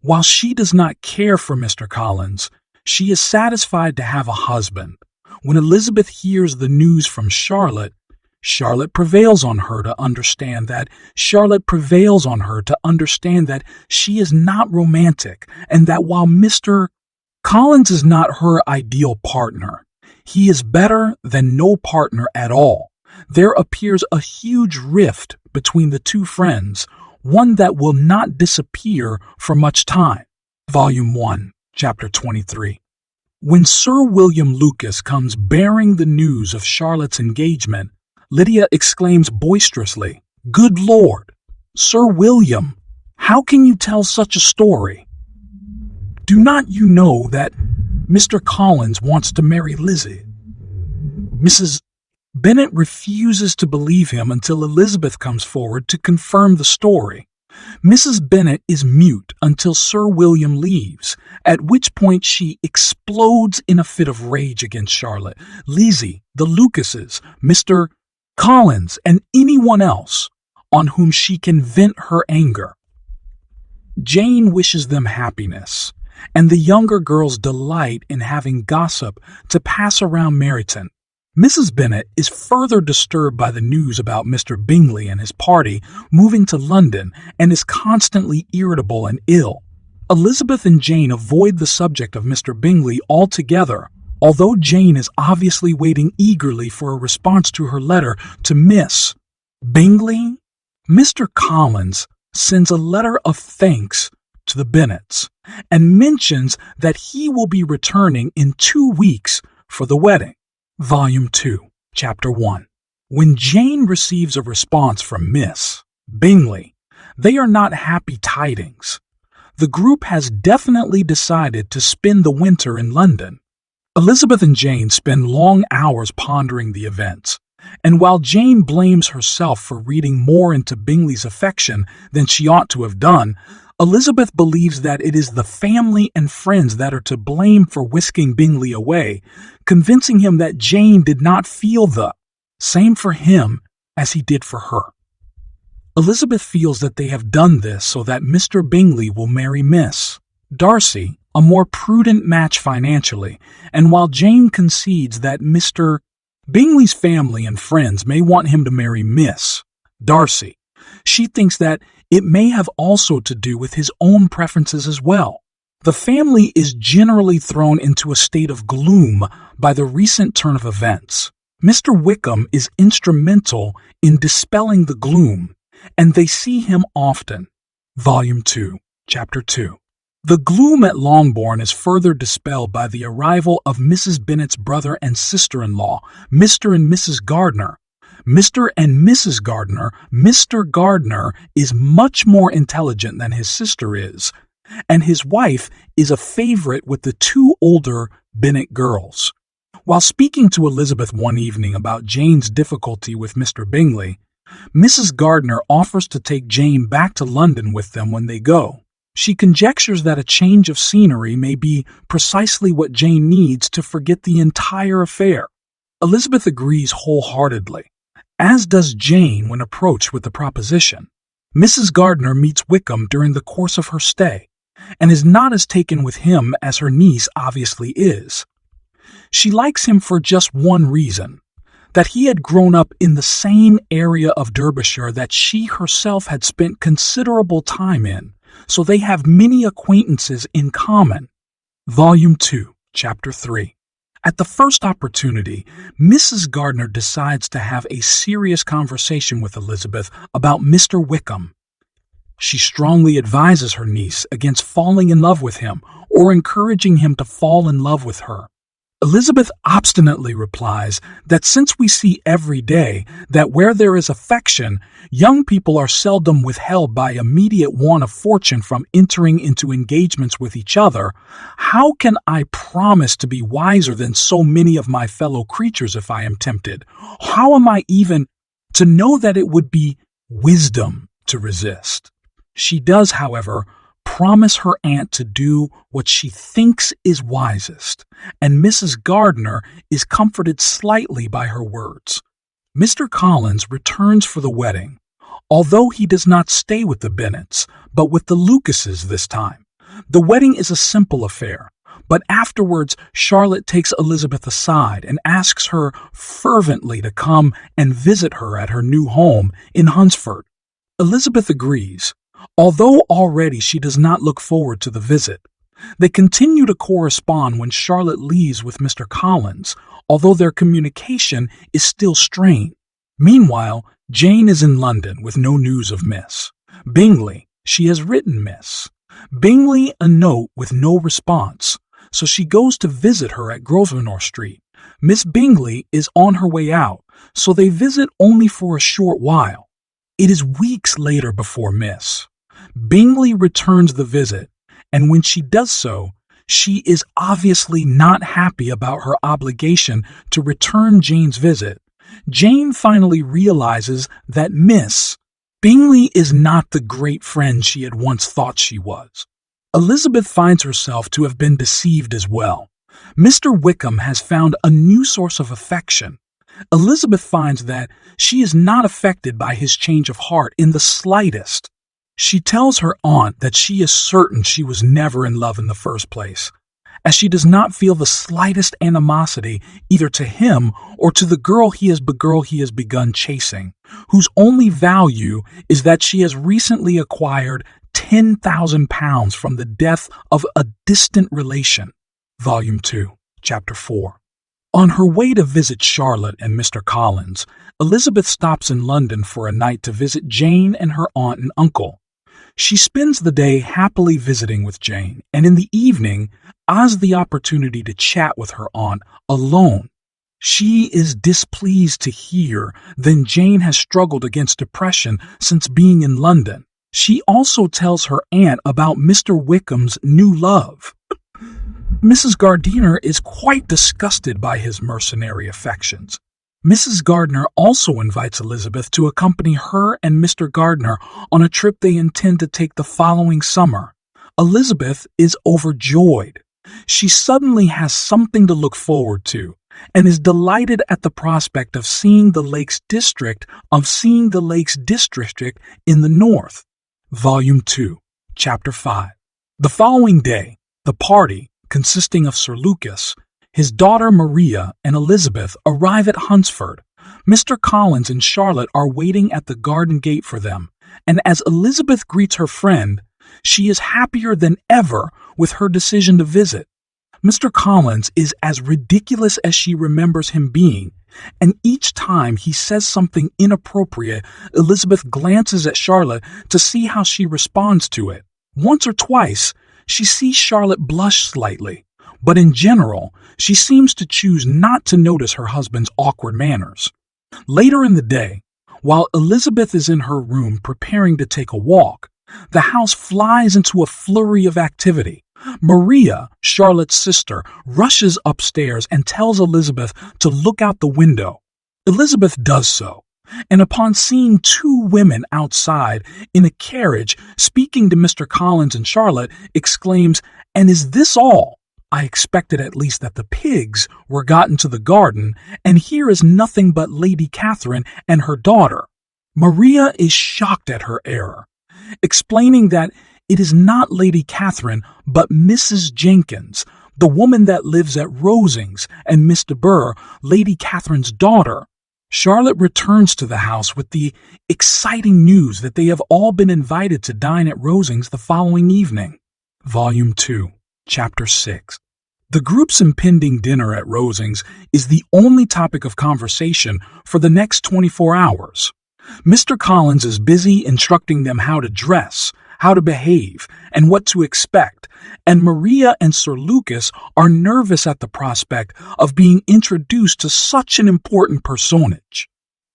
while she does not care for Mr. Collins, she is satisfied to have a husband. When Elizabeth hears the news from Charlotte prevails on her to understand that she is not romantic, and that while Mr. Collins is not her ideal partner, he is better than no partner at all. There appears a huge rift between the two friends, one that will not disappear for much time. Volume 1, Chapter 23. When Sir William Lucas comes bearing the news of Charlotte's engagement, Lydia exclaims boisterously, "Good Lord! Sir William, how can you tell such a story? Do not you know that Mr. Collins wants to marry Lizzie?" Mrs. Bennet refuses to believe him until Elizabeth comes forward to confirm the story. Mrs. Bennet is mute until Sir William leaves, at which point she explodes in a fit of rage against Charlotte, Lizzie, the Lucases, Mr. Collins, and anyone else on whom she can vent her anger. Jane wishes them happiness, and the younger girls delight in having gossip to pass around Meryton. Mrs. Bennet is further disturbed by the news about Mr. Bingley and his party moving to London and is constantly irritable and ill. Elizabeth and Jane avoid the subject of Mr. Bingley altogether, although Jane is obviously waiting eagerly for a response to her letter to Miss Bingley. Mr. Collins sends a letter of thanks to the Bennets and mentions that he will be returning in 2 weeks for the wedding. Volume 2, Chapter 1. When Jane receives a response from Miss Bingley, they are not happy tidings. The group has definitely decided to spend the winter in London. Elizabeth and Jane spend long hours pondering the events, and while Jane blames herself for reading more into Bingley's affection than she ought to have done, Elizabeth believes that it is the family and friends that are to blame for whisking Bingley away, convincing him that Jane did not feel the same for him as he did for her. Elizabeth feels that they have done this so that Mr. Bingley will marry Miss Darcy, a more prudent match financially, and while Jane concedes that Mr. Bingley's family and friends may want him to marry Miss Darcy, she thinks that it may have also to do with his own preferences as well. The family is generally thrown into a state of gloom by the recent turn of events. Mr. Wickham is instrumental in dispelling the gloom, and they see him often. Volume 2, Chapter 2. The gloom at Longbourn is further dispelled by the arrival of Mrs. Bennet's brother and sister-in-law, Mr. and Mrs. Gardiner. Mr. and Mrs. Gardiner. Mr. Gardiner is much more intelligent than his sister is, and his wife is a favorite with the 2 older Bennet girls. While speaking to Elizabeth one evening about Jane's difficulty with Mr. Bingley, Mrs. Gardiner offers to take Jane back to London with them when they go. She conjectures that a change of scenery may be precisely what Jane needs to forget the entire affair. Elizabeth agrees wholeheartedly, as does Jane when approached with the proposition. Mrs. Gardiner meets Wickham during the course of her stay, and is not as taken with him as her niece obviously is. She likes him for just one reason, that he had grown up in the same area of Derbyshire that she herself had spent considerable time in, so they have many acquaintances in common. Volume 2, Chapter 3. At the first opportunity, Mrs. Gardiner decides to have a serious conversation with Elizabeth about Mr. Wickham. She strongly advises her niece against falling in love with him or encouraging him to fall in love with her. Elizabeth obstinately replies that since we see every day that where there is affection, young people are seldom withheld by immediate want of fortune from entering into engagements with each other, how can I promise to be wiser than so many of my fellow creatures if I am tempted? How am I even to know that it would be wisdom to resist? She does, however, promise her aunt to do what she thinks is wisest, and Mrs. Gardiner is comforted slightly by her words. Mr. Collins returns for the wedding, although he does not stay with the Bennets, but with the Lucases this time. The wedding is a simple affair, but afterwards Charlotte takes Elizabeth aside and asks her fervently to come and visit her at her new home in Hunsford. Elizabeth agrees, although already she does not look forward to the visit. They continue to correspond when Charlotte leaves with Mr. Collins, although their communication is still strained. Meanwhile, Jane is in London with no news of Miss Bingley. She has written Miss Bingley a note with no response, so she goes to visit her at Grosvenor Street. Miss Bingley is on her way out, so they visit only for a short while. It is weeks later before Miss Bingley returns the visit, and when she does so, she is obviously not happy about her obligation to return Jane's visit. Jane finally realizes that Miss Bingley is not the great friend she had once thought she was. Elizabeth finds herself to have been deceived as well. Mr. Wickham has found a new source of affection, Elizabeth finds that she is not affected by his change of heart in the slightest. She tells her aunt that she is certain she was never in love in the first place, as she does not feel the slightest animosity either to him or to the girl he has begun chasing, whose only value is that she has recently acquired £10,000 from the death of a distant relation. Volume 2, Chapter 4. On her way to visit Charlotte and Mr. Collins, Elizabeth stops in London for a night to visit Jane and her aunt and uncle. She spends the day happily visiting with Jane, and in the evening has the opportunity to chat with her aunt alone. She is displeased to hear that Jane has struggled against depression since being in London. She also tells her aunt about Mr. Wickham's new love. Mrs. Gardiner is quite disgusted by his mercenary affections. Mrs. Gardiner also invites Elizabeth to accompany her and Mr. Gardiner on a trip they intend to take the following summer. Elizabeth is overjoyed. She suddenly has something to look forward to and is delighted at the prospect of seeing the Lakes District in the north. Volume 2, Chapter 5. The following day, the party, consisting of Sir Lucas, his daughter Maria, and Elizabeth, arrive at Hunsford. Mr. Collins and Charlotte are waiting at the garden gate for them, and as Elizabeth greets her friend, she is happier than ever with her decision to visit. Mr. Collins is as ridiculous as she remembers him being, and each time he says something inappropriate, Elizabeth glances at Charlotte to see how she responds to it. Once or twice, she sees Charlotte blush slightly, but in general, she seems to choose not to notice her husband's awkward manners. Later in the day, while Elizabeth is in her room preparing to take a walk, the house flies into a flurry of activity. Maria, Charlotte's sister, rushes upstairs and tells Elizabeth to look out the window. Elizabeth does so, and upon seeing two women outside in a carriage speaking to Mr. Collins and Charlotte, exclaims, "And is this all? I expected at least that the pigs were got into the garden, and here is nothing but Lady Catherine and her daughter." Maria is shocked at her error, explaining that it is not Lady Catherine, but Mrs. Jenkins, the woman that lives at Rosings, and Miss de Burgh, Lady Catherine's daughter. Charlotte returns to the house with the exciting news that they have all been invited to dine at Rosings the following evening. Volume 2, Chapter 6. The group's impending dinner at Rosings is the only topic of conversation for the next 24 hours. Mr. Collins is busy instructing them how to dress, how to behave, and what to expect, and Maria and Sir Lucas are nervous at the prospect of being introduced to such an important personage.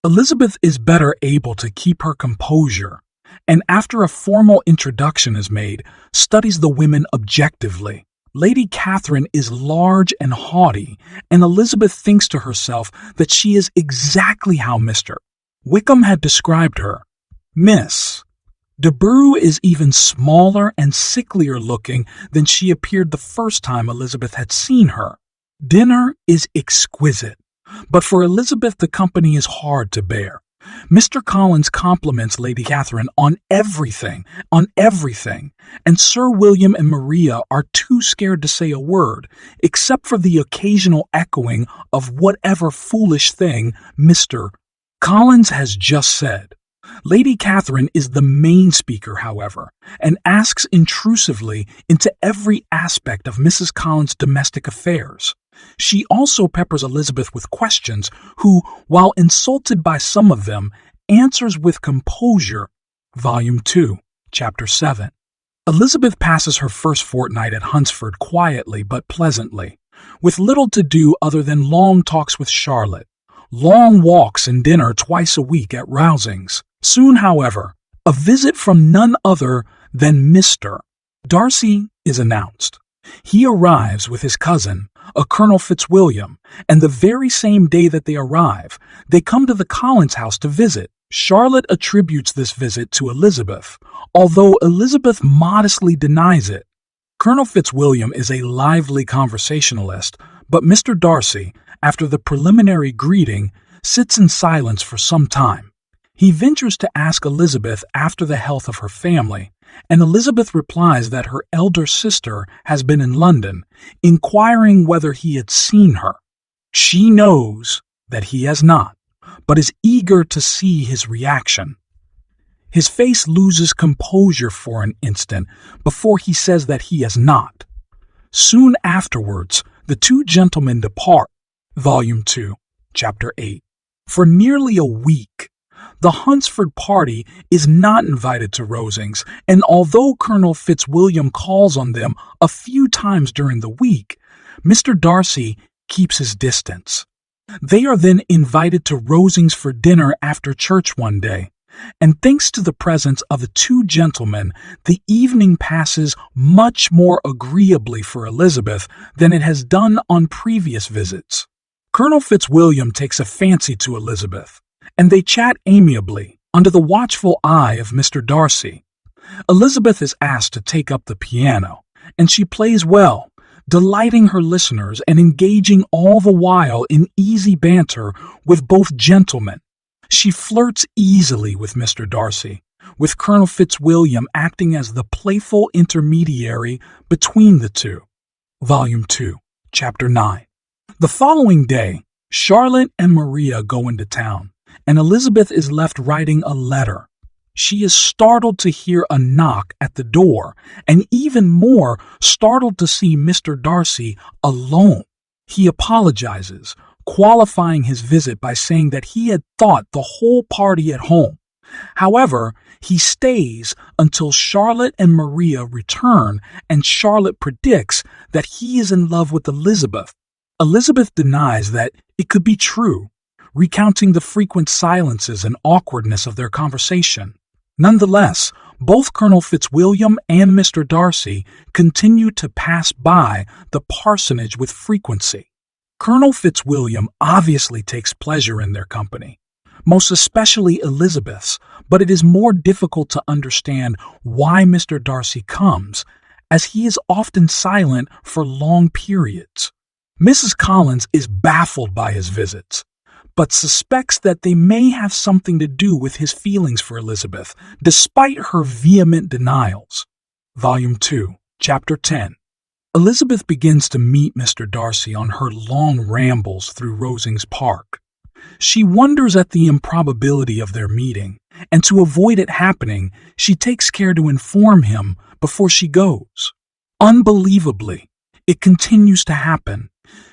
Elizabeth is better able to keep her composure, and after a formal introduction is made, studies the women objectively. Lady Catherine is large and haughty, and Elizabeth thinks to herself that she is exactly how Mr. Wickham had described her. Miss de Burgh is even smaller and sicklier looking than she appeared the first time Elizabeth had seen her. Dinner is exquisite, but for Elizabeth the company is hard to bear. Mr. Collins compliments Lady Catherine on everything, and Sir William and Maria are too scared to say a word, except for the occasional echoing of whatever foolish thing Mr. Collins has just said. Lady Catherine is the main speaker, however, and asks intrusively into every aspect of Mrs. Collins' domestic affairs. She also peppers Elizabeth with questions, who, while insulted by some of them, answers with composure. Volume 2, Chapter 7. Elizabeth passes her first fortnight at Hunsford quietly but pleasantly, with little to do other than long talks with Charlotte, long walks and dinner twice a week at Rosings. Soon, however, a visit from none other than Mr. Darcy is announced. He arrives with his cousin, a Colonel Fitzwilliam, and the very same day that they arrive, they come to the Collins house to visit. Charlotte attributes this visit to Elizabeth, although Elizabeth modestly denies it. Colonel Fitzwilliam is a lively conversationalist, but Mr. Darcy, after the preliminary greeting, sits in silence for some time. He ventures to ask Elizabeth after the health of her family, and Elizabeth replies that her elder sister has been in London, inquiring whether he had seen her. She knows that he has not, but is eager to see his reaction. His face loses composure for an instant before he says that he has not. Soon afterwards, the two gentlemen depart. Volume 2, Chapter 8. For nearly a week, the Hunsford party is not invited to Rosings, and although Colonel Fitzwilliam calls on them a few times during the week, Mr. Darcy keeps his distance. They are then invited to Rosings for dinner after church one day, and thanks to the presence of the two gentlemen, the evening passes much more agreeably for Elizabeth than it has done on previous visits. Colonel Fitzwilliam takes a fancy to Elizabeth, and they chat amiably under the watchful eye of Mr. Darcy. Elizabeth is asked to take up the piano, and she plays well, delighting her listeners and engaging all the while in easy banter with both gentlemen. She flirts easily with Mr. Darcy, with Colonel Fitzwilliam acting as the playful intermediary between the two. Volume 2, Chapter 9. The following day, Charlotte and Maria go into town, and Elizabeth is left writing a letter. She is startled to hear a knock at the door, and even more startled to see Mr. Darcy alone. He apologizes, qualifying his visit by saying that he had thought the whole party at home. However, he stays until Charlotte and Maria return, and Charlotte predicts that he is in love with Elizabeth. Elizabeth denies that it could be true, recounting the frequent silences and awkwardness of their conversation. Nonetheless, both Colonel Fitzwilliam and Mr. Darcy continue to pass by the parsonage with frequency. Colonel Fitzwilliam obviously takes pleasure in their company, most especially Elizabeth's, but it is more difficult to understand why Mr. Darcy comes, as he is often silent for long periods. Mrs. Collins is baffled by his visits, but suspects that they may have something to do with his feelings for Elizabeth, despite her vehement denials. Volume 2, Chapter 10. Elizabeth begins to meet Mr. Darcy on her long rambles through Rosings Park. She wonders at the improbability of their meeting, and to avoid it happening, she takes care to inform him before she goes. Unbelievably, it continues to happen.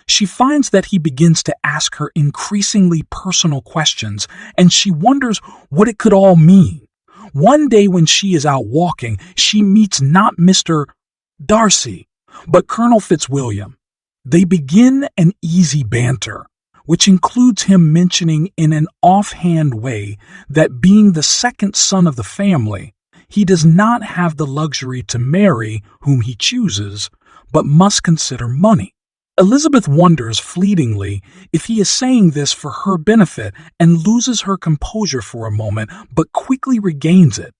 She finds that he begins to ask her increasingly personal questions, and she wonders what it could all mean. One day when she is out walking, she meets not Mr. Darcy, but Colonel Fitzwilliam. They begin an easy banter, which includes him mentioning in an offhand way that being the second son of the family, he does not have the luxury to marry whom he chooses, but must consider money. Elizabeth wonders fleetingly if he is saying this for her benefit and loses her composure for a moment, but quickly regains it.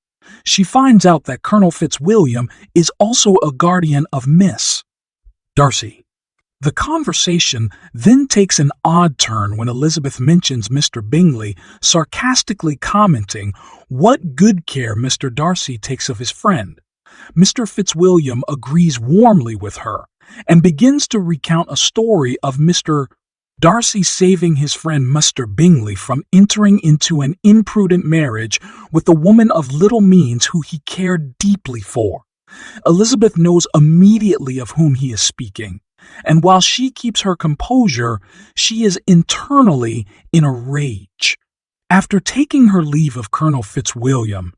She finds out that Colonel Fitzwilliam is also a guardian of Miss Darcy. The conversation then takes an odd turn when Elizabeth mentions Mr. Bingley, sarcastically commenting what good care Mr. Darcy takes of his friend. Mr. Fitzwilliam agrees warmly with her, and begins to recount a story of Mr. Darcy saving his friend Mr. Bingley from entering into an imprudent marriage with a woman of little means who he cared deeply for. Elizabeth knows immediately of whom he is speaking, and while she keeps her composure, she is internally in a rage. After taking her leave of Colonel Fitzwilliam,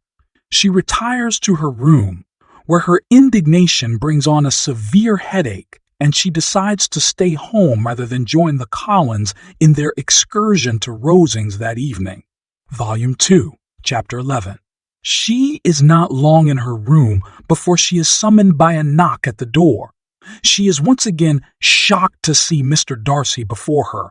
she retires to her room, where her indignation brings on a severe headache, and she decides to stay home rather than join the Collins in their excursion to Rosings that evening. Volume 2, Chapter 11. She is not long in her room before she is summoned by a knock at the door. She is once again shocked to see Mr. Darcy before her.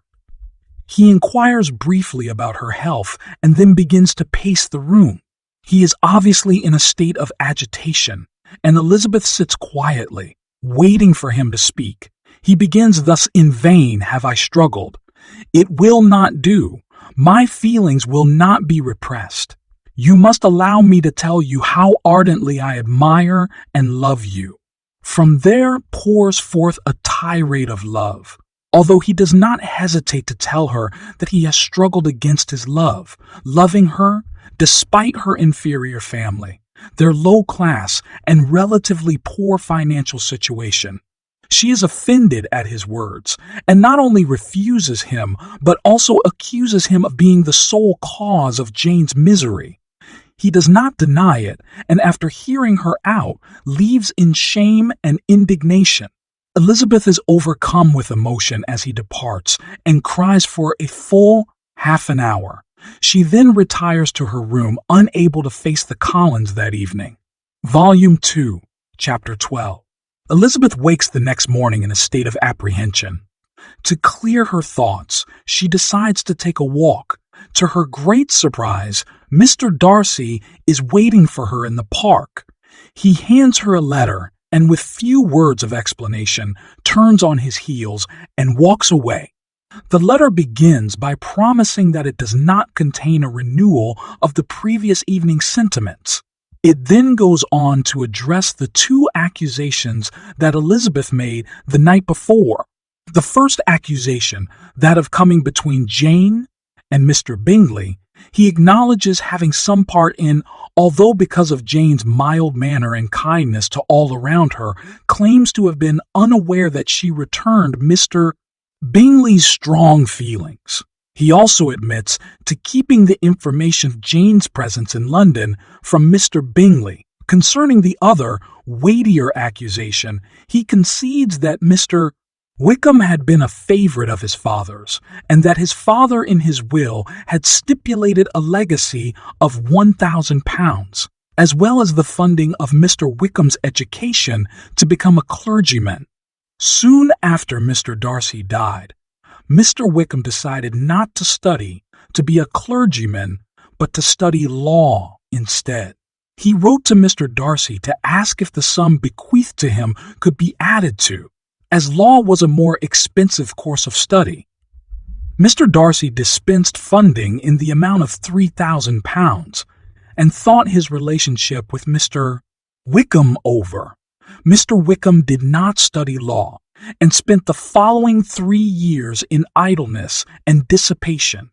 He inquires briefly about her health and then begins to pace the room. He is obviously in a state of agitation, and Elizabeth sits quietly, waiting for him to speak. He begins thus: "In vain have I struggled. It will not do. My feelings will not be repressed. You must allow me to tell you how ardently I admire and love you." From there pours forth a tirade of love, although he does not hesitate to tell her that he has struggled against his love, loving her despite her inferior family, their low class and relatively poor financial situation. She is offended at his words, and not only refuses him, but also accuses him of being the sole cause of Jane's misery. He does not deny it, and after hearing her out, leaves in shame and indignation. Elizabeth is overcome with emotion as he departs and cries for a full half an hour. She then retires to her room, unable to face the Collins that evening. Volume 2, Chapter 12. Elizabeth wakes the next morning in a state of apprehension. To clear her thoughts, she decides to take a walk. To her great surprise, Mr. Darcy is waiting for her in the park. He hands her a letter and, with few words of explanation, turns on his heels and walks away. The letter begins by promising that it does not contain a renewal of the previous evening's sentiments. It then goes on to address the two accusations that Elizabeth made the night before. The first accusation, that of coming between Jane and Mr. Bingley, he acknowledges having some part in, although because of Jane's mild manner and kindness to all around her, claims to have been unaware that she returned Mr. Bingley's strong feelings. He also admits to keeping the information of Jane's presence in London from Mr. Bingley. Concerning the other, weightier accusation, he concedes that Mr. Wickham had been a favorite of his father's, and that his father in his will had stipulated a legacy of £1,000, as well as the funding of Mr. Wickham's education to become a clergyman. Soon after Mr. Darcy died, Mr. Wickham decided not to study to be a clergyman, but to study law instead. He wrote to Mr. Darcy to ask if the sum bequeathed to him could be added to, as law was a more expensive course of study. Mr. Darcy dispensed funding in the amount of £3,000 and thought his relationship with Mr. Wickham over. Mr. Wickham did not study law and spent the following 3 years in idleness and dissipation.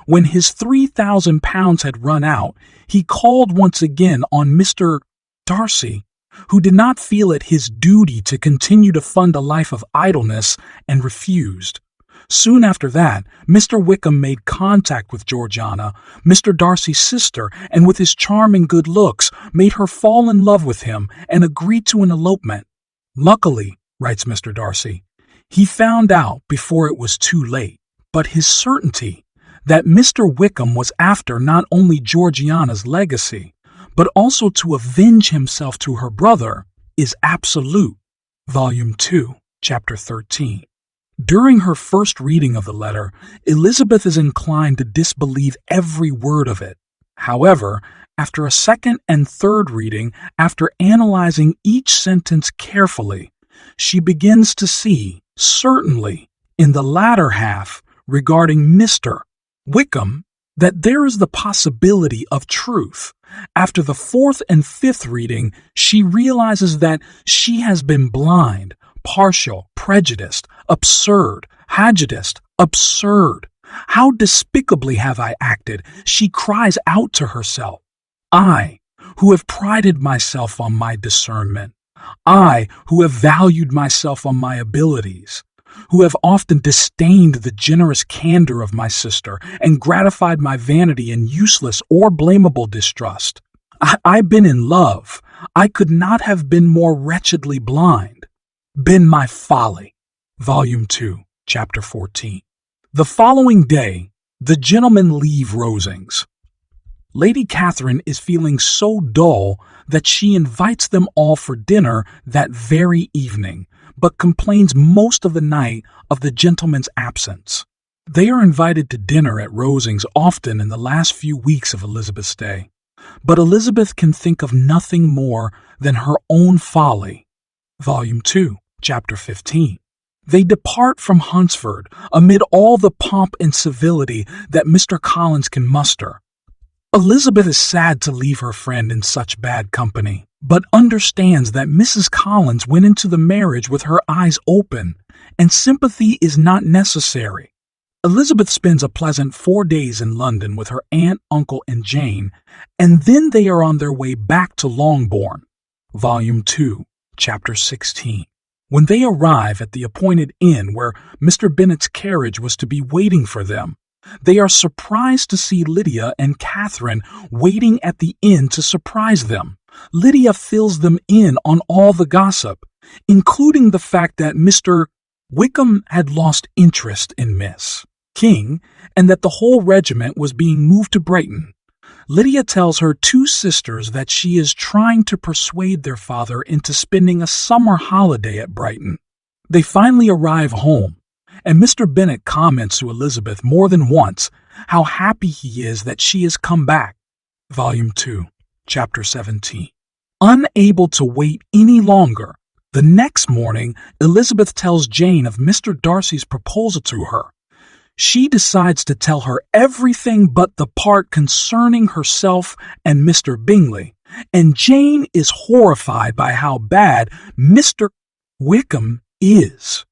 When his £3,000 had run out, he called once again on Mr. Darcy, who did not feel it his duty to continue to fund a life of idleness and refused. Soon after that, Mr. Wickham made contact with Georgiana, Mr. Darcy's sister, and with his charming good looks, made her fall in love with him and agreed to an elopement. Luckily, writes Mr. Darcy, he found out before it was too late, but his certainty that Mr. Wickham was after not only Georgiana's legacy, but also to avenge himself to her brother, is absolute. Volume 2, Chapter 13. During her first reading of the letter, Elizabeth is inclined to disbelieve every word of it. However, after a second and third reading, after analyzing each sentence carefully, she begins to see, certainly in the latter half regarding Mr. Wickham, that there is the possibility of truth. After the fourth and fifth reading, she realizes that she has been blind, partial, prejudiced, absurd, absurd. How despicably have I acted, she cries out to herself. I, who have prided myself on my discernment, I, who have valued myself on my abilities, who have often disdained the generous candor of my sister and gratified my vanity in useless or blamable distrust. I've been in love. I could not have been more wretchedly blind. Been my folly. Volume 2, Chapter 14. The following day, the gentlemen leave Rosings. Lady Catherine is feeling so dull that she invites them all for dinner that very evening, but complains most of the night of the gentlemen's absence. They are invited to dinner at Rosings often in the last few weeks of Elizabeth's stay, but Elizabeth can think of nothing more than her own folly. Volume 2, Chapter 15. They depart from Hunsford amid all the pomp and civility that Mr. Collins can muster. Elizabeth is sad to leave her friend in such bad company, but understands that Mrs. Collins went into the marriage with her eyes open, and sympathy is not necessary. Elizabeth spends a pleasant 4 days in London with her aunt, uncle, and Jane, and then they are on their way back to Longbourn. Volume 2, Chapter 16. When they arrive at the appointed inn where Mr. Bennet's carriage was to be waiting for them, they are surprised to see Lydia and Catherine waiting at the inn to surprise them. Lydia fills them in on all the gossip, including the fact that Mr. Wickham had lost interest in Miss King and that the whole regiment was being moved to Brighton. Lydia tells her 2 sisters that she is trying to persuade their father into spending a summer holiday at Brighton. They finally arrive home, and Mr. Bennet comments to Elizabeth more than once how happy he is that she has come back. Volume 2, Chapter 17. Unable to wait any longer, the next morning Elizabeth tells Jane of Mr. Darcy's proposal to her. She decides to tell her everything but the part concerning herself and Mr. Bingley, and Jane is horrified by how bad Mr. Wickham is.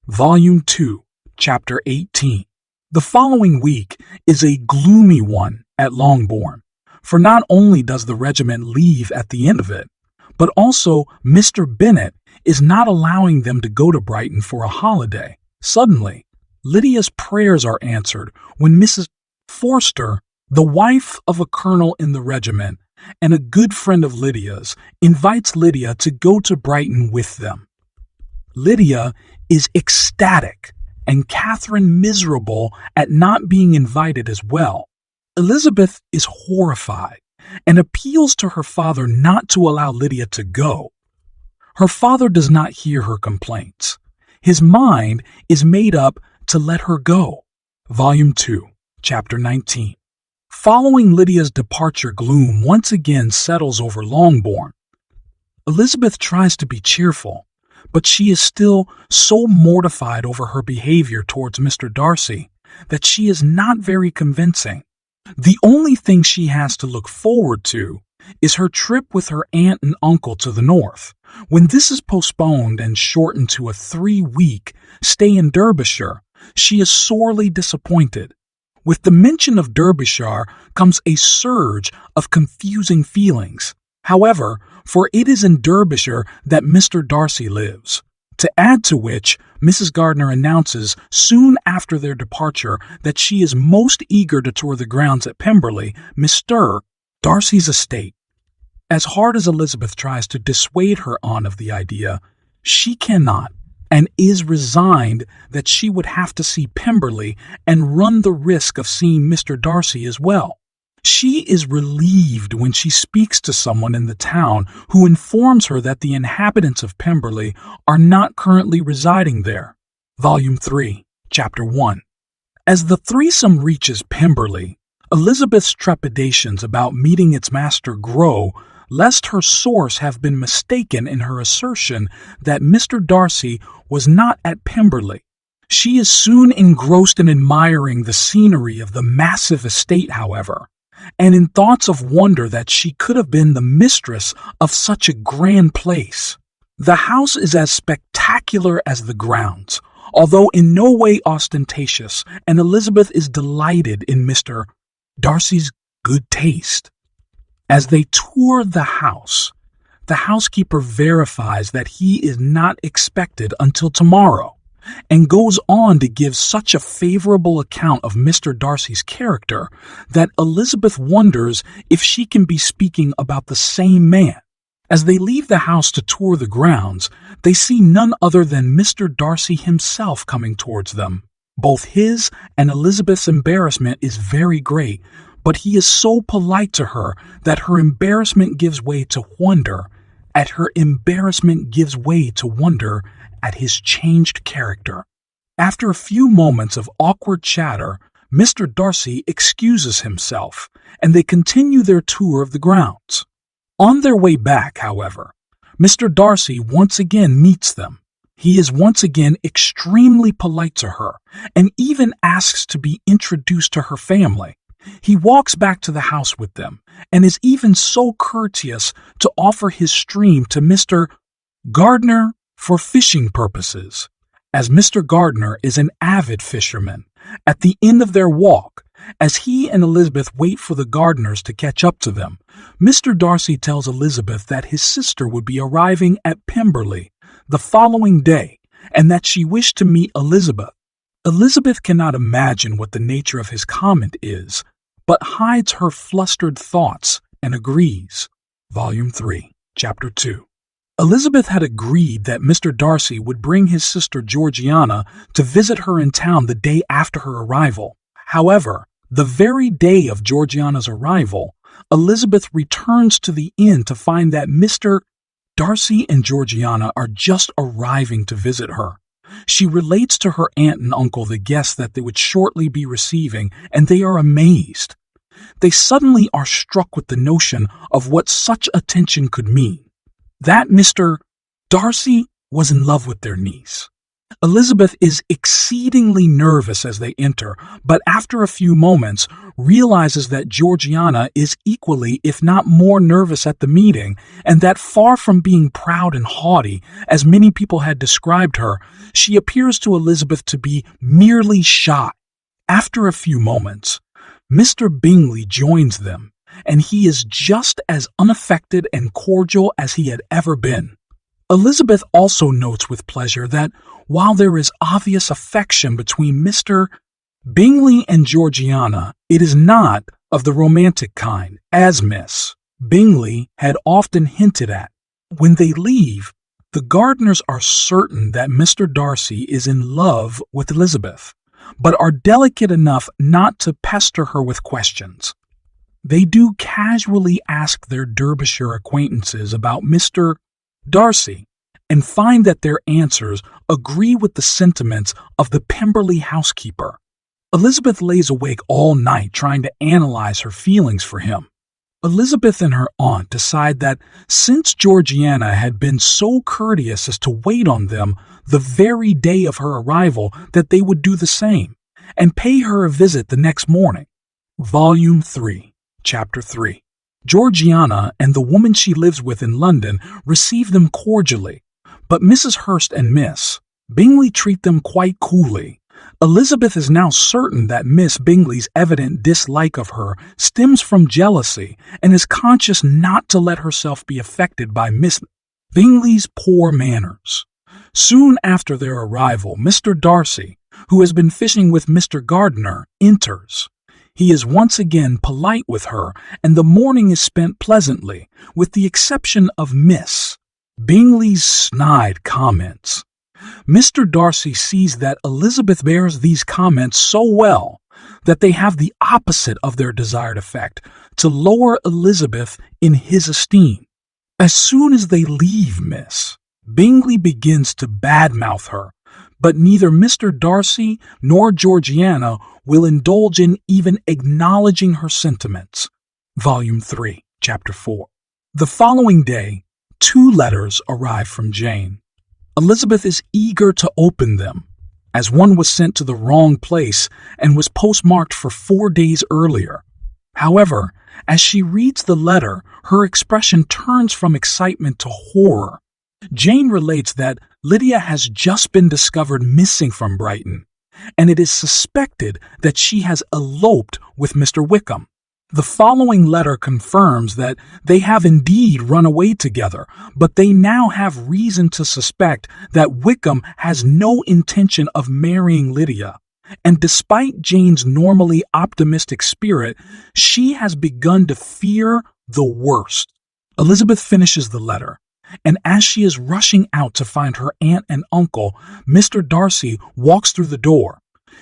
Volume 2, Chapter 18. The following week is a gloomy one at Longbourn, for not only does the regiment leave at the end of it, but also Mr. Bennet is not allowing them to go to Brighton for a holiday. Suddenly, Lydia's prayers are answered when Mrs. Forster, the wife of a colonel in the regiment and a good friend of Lydia's, invites Lydia to go to Brighton with them. Lydia is ecstatic, and Catherine miserable at not being invited as well. Elizabeth is horrified and appeals to her father not to allow Lydia to go. Her father does not hear her complaints. His mind is made up to let her go. Volume 2, Chapter 19. Following Lydia's departure, gloom once again settles over Longbourn. Elizabeth tries to be cheerful, but she is still so mortified over her behavior towards Mr. Darcy that she is not very convincing. The only thing she has to look forward to is her trip with her aunt and uncle to the north. When this is postponed and shortened to a 3-week stay in Derbyshire, she is sorely disappointed. With the mention of Derbyshire comes a surge of confusing feelings. However, for it is in Derbyshire that Mr. Darcy lives. To add to which, Mrs. Gardiner announces soon after their departure that she is most eager to tour the grounds at Pemberley, Mr. Darcy's estate. As hard as Elizabeth tries to dissuade her aunt of the idea, she cannot, and is resigned that she would have to see Pemberley and run the risk of seeing Mr. Darcy as well. She is relieved when she speaks to someone in the town who informs her that the inhabitants of Pemberley are not currently residing there. Volume 3, Chapter 1. As the threesome reaches Pemberley, Elizabeth's trepidations about meeting its master grow, lest her source have been mistaken in her assertion that Mr. Darcy was not at Pemberley. She is soon engrossed in admiring the scenery of the massive estate, however, and in thoughts of wonder that she could have been the mistress of such a grand place. The house is as spectacular as the grounds, although in no way ostentatious, and Elizabeth is delighted in Mr. Darcy's good taste. As they tour the housekeeper verifies that he is not expected until tomorrow, and goes on to give such a favorable account of Mr. Darcy's character that Elizabeth wonders if she can be speaking about the same man. As they leave the house to tour the grounds, they see none other than Mr. Darcy himself coming towards them. Both his and Elizabeth's embarrassment is very great, but he is so polite to her that her embarrassment gives way to wonder at his changed character. After a few moments of awkward chatter, Mr. Darcy excuses himself, and they continue their tour of the grounds. On their way back, however, Mr. Darcy once again meets them. He is once again extremely polite to her and even asks to be introduced to her family. He walks back to the house with them and is even so courteous to offer his stream to Mr. Gardner for fishing purposes, as Mr. Gardner is an avid fisherman. At the end of their walk, as he and Elizabeth wait for the Gardners to catch up to them, Mr. Darcy tells Elizabeth that his sister would be arriving at Pemberley the following day and that she wished to meet Elizabeth. Elizabeth cannot imagine what the nature of his comment is, but hides her flustered thoughts and agrees. Volume 3, Chapter 2. Elizabeth had agreed that Mr. Darcy would bring his sister Georgiana to visit her in town the day after her arrival. However, the very day of Georgiana's arrival, Elizabeth returns to the inn to find that Mr. Darcy and Georgiana are just arriving to visit her. She relates to her aunt and uncle the guests that they would shortly be receiving, and they are amazed. They suddenly are struck with the notion of what such attention could mean. That Mr. Darcy was in love with their niece. Elizabeth is exceedingly nervous as they enter, but after a few moments realizes that Georgiana is equally, if not more, nervous at the meeting, and that far from being proud and haughty, as many people had described her, she appears to Elizabeth to be merely shy. After a few moments, Mr. Bingley joins them, and he is just as unaffected and cordial as he had ever been. Elizabeth also notes with pleasure that while there is obvious affection between Mr. Bingley and Georgiana, it is not of the romantic kind, as Miss Bingley had often hinted at. When they leave, the Gardners are certain that Mr. Darcy is in love with Elizabeth, but are delicate enough not to pester her with questions. They do casually ask their Derbyshire acquaintances about Mr. Darcy, and find that their answers agree with the sentiments of the Pemberley housekeeper. Elizabeth lays awake all night trying to analyze her feelings for him. Elizabeth and her aunt decide that since Georgiana had been so courteous as to wait on them the very day of her arrival, that they would do the same, and pay her a visit the next morning. Volume 3, Chapter 3. Georgiana and the woman she lives with in London receive them cordially, but Mrs. Hurst and Miss Bingley treat them quite coolly. Elizabeth is now certain that Miss Bingley's evident dislike of her stems from jealousy and is conscious not to let herself be affected by Miss Bingley's poor manners. Soon after their arrival, Mr. Darcy, who has been fishing with Mr. Gardner, enters. He is once again polite with her, and the morning is spent pleasantly, with the exception of Miss Bingley's snide comments. Mr. Darcy sees that Elizabeth bears these comments so well that they have the opposite of their desired effect, to lower Elizabeth in his esteem. As soon as they leave Miss Bingley begins to badmouth her, but neither Mr. Darcy nor Georgiana will indulge in even acknowledging her sentiments. Volume 3, Chapter 4. The following day, 2 letters arrive from Jane. Elizabeth is eager to open them, as one was sent to the wrong place and was postmarked for 4 days earlier. However, as she reads the letter, her expression turns from excitement to horror. Jane relates that Lydia has just been discovered missing from Brighton, and it is suspected that she has eloped with Mr. Wickham. The following letter confirms that they have indeed run away together, but they now have reason to suspect that Wickham has no intention of marrying Lydia. And despite Jane's normally optimistic spirit, she has begun to fear the worst. Elizabeth finishes the letter, and as she is rushing out to find her aunt and uncle, Mr. Darcy walks through the door.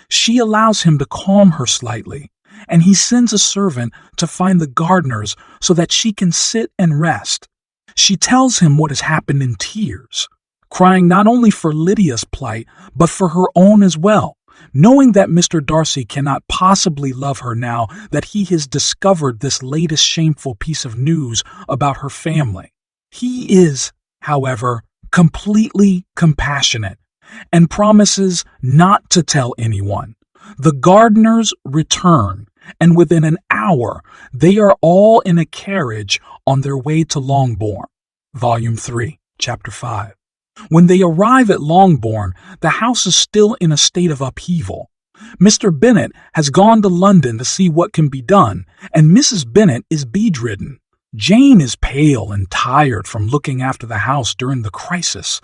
She allows him to calm her slightly, and he sends a servant to find the Gardners so that she can sit and rest. She tells him what has happened in tears, crying not only for Lydia's plight, but for her own as well, knowing that Mr. Darcy cannot possibly love her now that he has discovered this latest shameful piece of news about her family. He is, however, completely compassionate, and promises not to tell anyone. The gardeners return, and within an hour they are all in a carriage on their way to Longbourn. Volume 3, Chapter 5. When they arrive at Longbourn, the house is still in a state of upheaval. Mr. Bennet has gone to London to see what can be done, and Mrs. Bennet is bedridden. Jane is pale and tired from looking after the house during the crisis.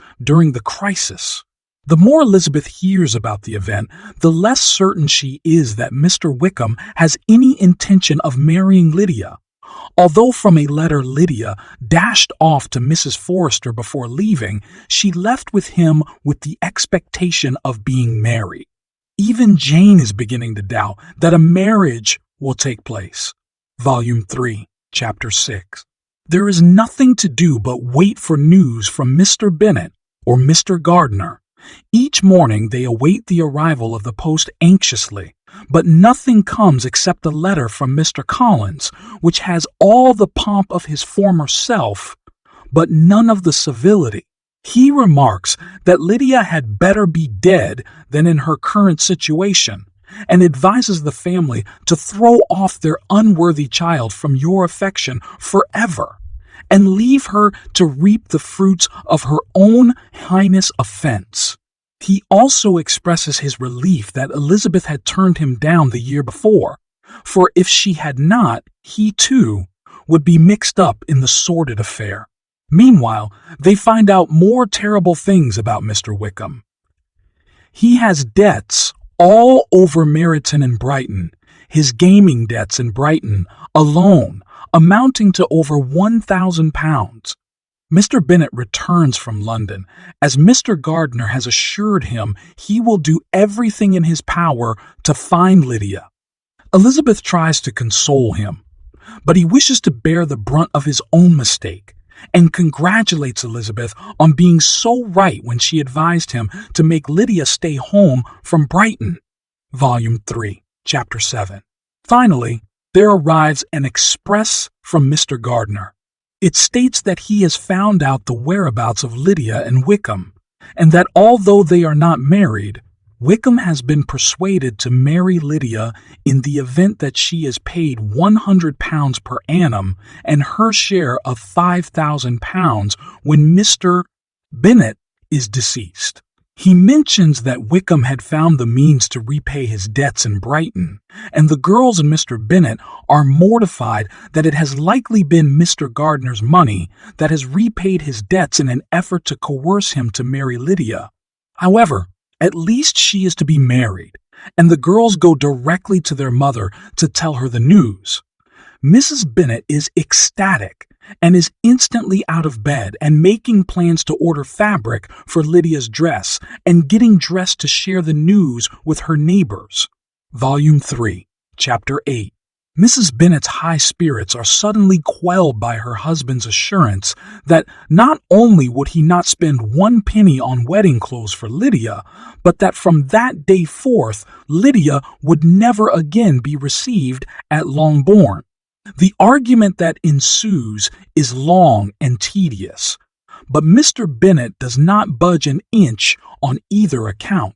The more Elizabeth hears about the event, the less certain she is that Mr. Wickham has any intention of marrying Lydia. Although from a letter Lydia dashed off to Mrs. Forrester before leaving, she left with him with the expectation of being married. Even Jane is beginning to doubt that a marriage will take place. Volume 3, Chapter 6. There is nothing to do but wait for news from Mr. Bennet or Mr. Gardiner. Each morning they await the arrival of the post anxiously, but nothing comes except a letter from Mr. Collins, which has all the pomp of his former self, but none of the civility. He remarks that Lydia had better be dead than in her current situation, and advises the family to throw off their unworthy child from your affection forever, and leave her to reap the fruits of her own heinous offense. He also expresses his relief that Elizabeth had turned him down the year before, for if she had not, he too would be mixed up in the sordid affair. Meanwhile, they find out more terrible things about Mr. Wickham. He has debts all over Meryton and Brighton, his gaming debts in Brighton alone amounting to over £1,000. Mr. Bennet returns from London, as Mr. Gardiner has assured him he will do everything in his power to find Lydia. Elizabeth tries to console him, but he wishes to bear the brunt of his own mistake, and congratulates Elizabeth on being so right when she advised him to make Lydia stay home from Brighton. Volume 3, Chapter 7. Finally, there arrives an express from Mr. Gardiner. It states that he has found out the whereabouts of Lydia and Wickham, and that although they are not married, Wickham has been persuaded to marry Lydia in the event that she is paid £100 per annum and her share of £5,000 when Mr. Bennet is deceased. He mentions that Wickham had found the means to repay his debts in Brighton, and the girls and Mr. Bennet are mortified that it has likely been Mr. Gardiner's money that has repaid his debts in an effort to coerce him to marry Lydia. However, at least she is to be married, and the girls go directly to their mother to tell her the news. Mrs. Bennet is ecstatic and is instantly out of bed and making plans to order fabric for Lydia's dress and getting dressed to share the news with her neighbors. Volume 3, Chapter 8. Mrs. Bennet's high spirits are suddenly quelled by her husband's assurance that not only would he not spend 1 penny on wedding clothes for Lydia, but that from that day forth Lydia would never again be received at Longbourn. The argument that ensues is long and tedious, but Mr. Bennet does not budge an inch on either account.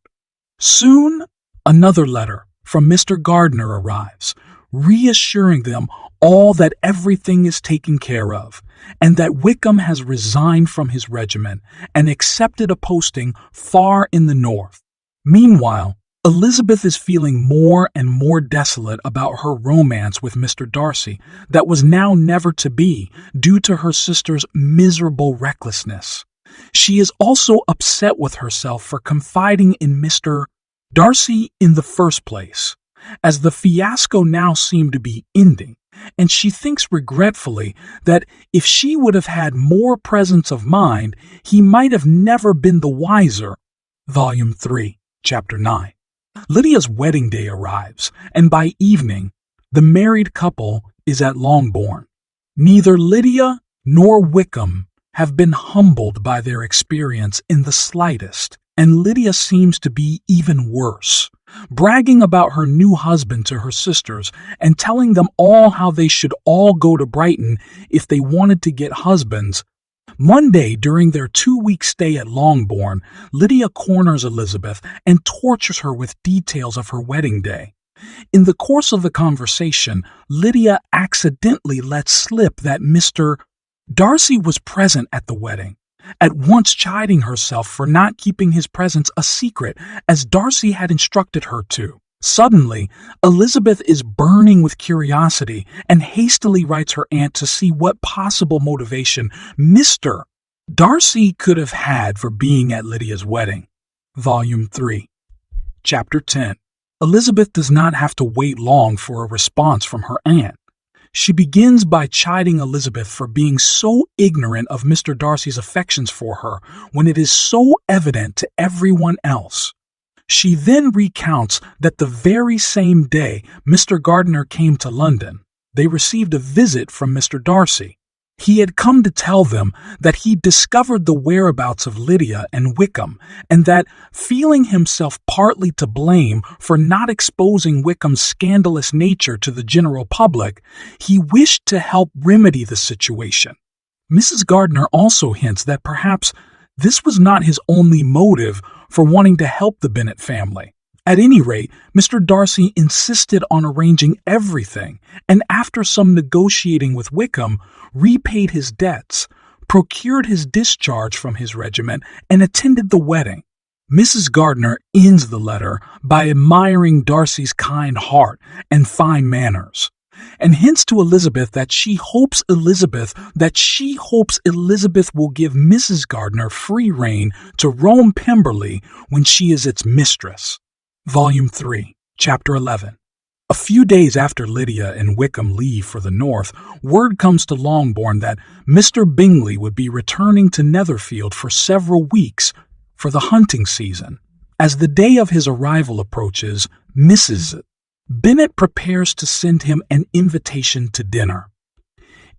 Soon, another letter from Mr. Gardiner arrives, reassuring them all that everything is taken care of, and that Wickham has resigned from his regiment and accepted a posting far in the north. Meanwhile, Elizabeth is feeling more and more desolate about her romance with Mr. Darcy that was now never to be due to her sister's miserable recklessness. She is also upset with herself for confiding in Mr. Darcy in the first place, as the fiasco now seemed to be ending, and she thinks regretfully that if she would have had more presence of mind, he might have never been the wiser. Volume 3, Chapter 9. Lydia's wedding day arrives, and by evening, the married couple is at Longbourn. Neither Lydia nor Wickham have been humbled by their experience in the slightest, and Lydia seems to be even worse, bragging about her new husband to her sisters and telling them all how they should all go to Brighton if they wanted to get husbands, Monday, during their 2-week stay at Longbourn, Lydia corners Elizabeth and tortures her with details of her wedding day. In the course of the conversation, Lydia accidentally lets slip that Mr. Darcy was present at the wedding, at once chiding herself for not keeping his presence a secret as Darcy had instructed her to. Suddenly, Elizabeth is burning with curiosity and hastily writes her aunt to see what possible motivation Mr. Darcy could have had for being at Lydia's wedding. Volume 3, Chapter 10. Elizabeth does not have to wait long for a response from her aunt. She begins by chiding Elizabeth for being so ignorant of Mr. Darcy's affections for her when it is so evident to everyone else. She then recounts that the very same day Mr. Gardiner came to London, they received a visit from Mr. Darcy. He had come to tell them that he discovered the whereabouts of Lydia and Wickham, and that, feeling himself partly to blame for not exposing Wickham's scandalous nature to the general public, he wished to help remedy the situation. Mrs. Gardiner also hints that perhaps this was not his only motive for wanting to help the Bennet family. At any rate, Mr. Darcy insisted on arranging everything, and after some negotiating with Wickham, repaid his debts, procured his discharge from his regiment, and attended the wedding. Mrs. Gardiner ends the letter by admiring Darcy's kind heart and fine manners, and hints to Elizabeth that she hopes Elizabeth will give Mrs. Gardiner free rein to roam Pemberley when she is its mistress. Volume 3, Chapter 11. A few days after Lydia and Wickham leave for the north, word comes to Longbourn that Mr. Bingley would be returning to Netherfield for several weeks for the hunting season. As the day of his arrival approaches, Mrs. Bennet prepares to send him an invitation to dinner.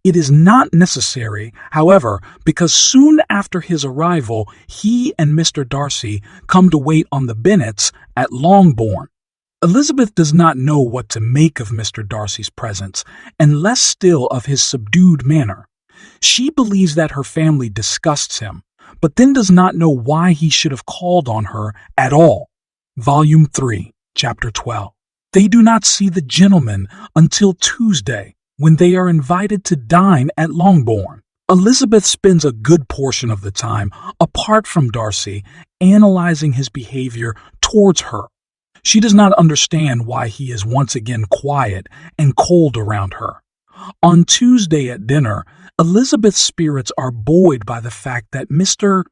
It is not necessary, however, because soon after his arrival, he and Mr. Darcy come to wait on the Bennets at Longbourn. Elizabeth does not know what to make of Mr. Darcy's presence, and less still of his subdued manner. She believes that her family disgusts him, but then does not know why he should have called on her at all. Volume 3, Chapter 12. They do not see the gentlemen until Tuesday, when they are invited to dine at Longbourn. Elizabeth spends a good portion of the time, apart from Darcy, analyzing his behavior towards her. She does not understand why he is once again quiet and cold around her. On Tuesday at dinner, Elizabeth's spirits are buoyed by the fact that Mr.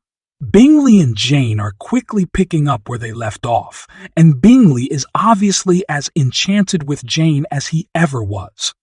Bingley and Jane are quickly picking up where they left off, and Bingley is obviously as enchanted with Jane as he ever was,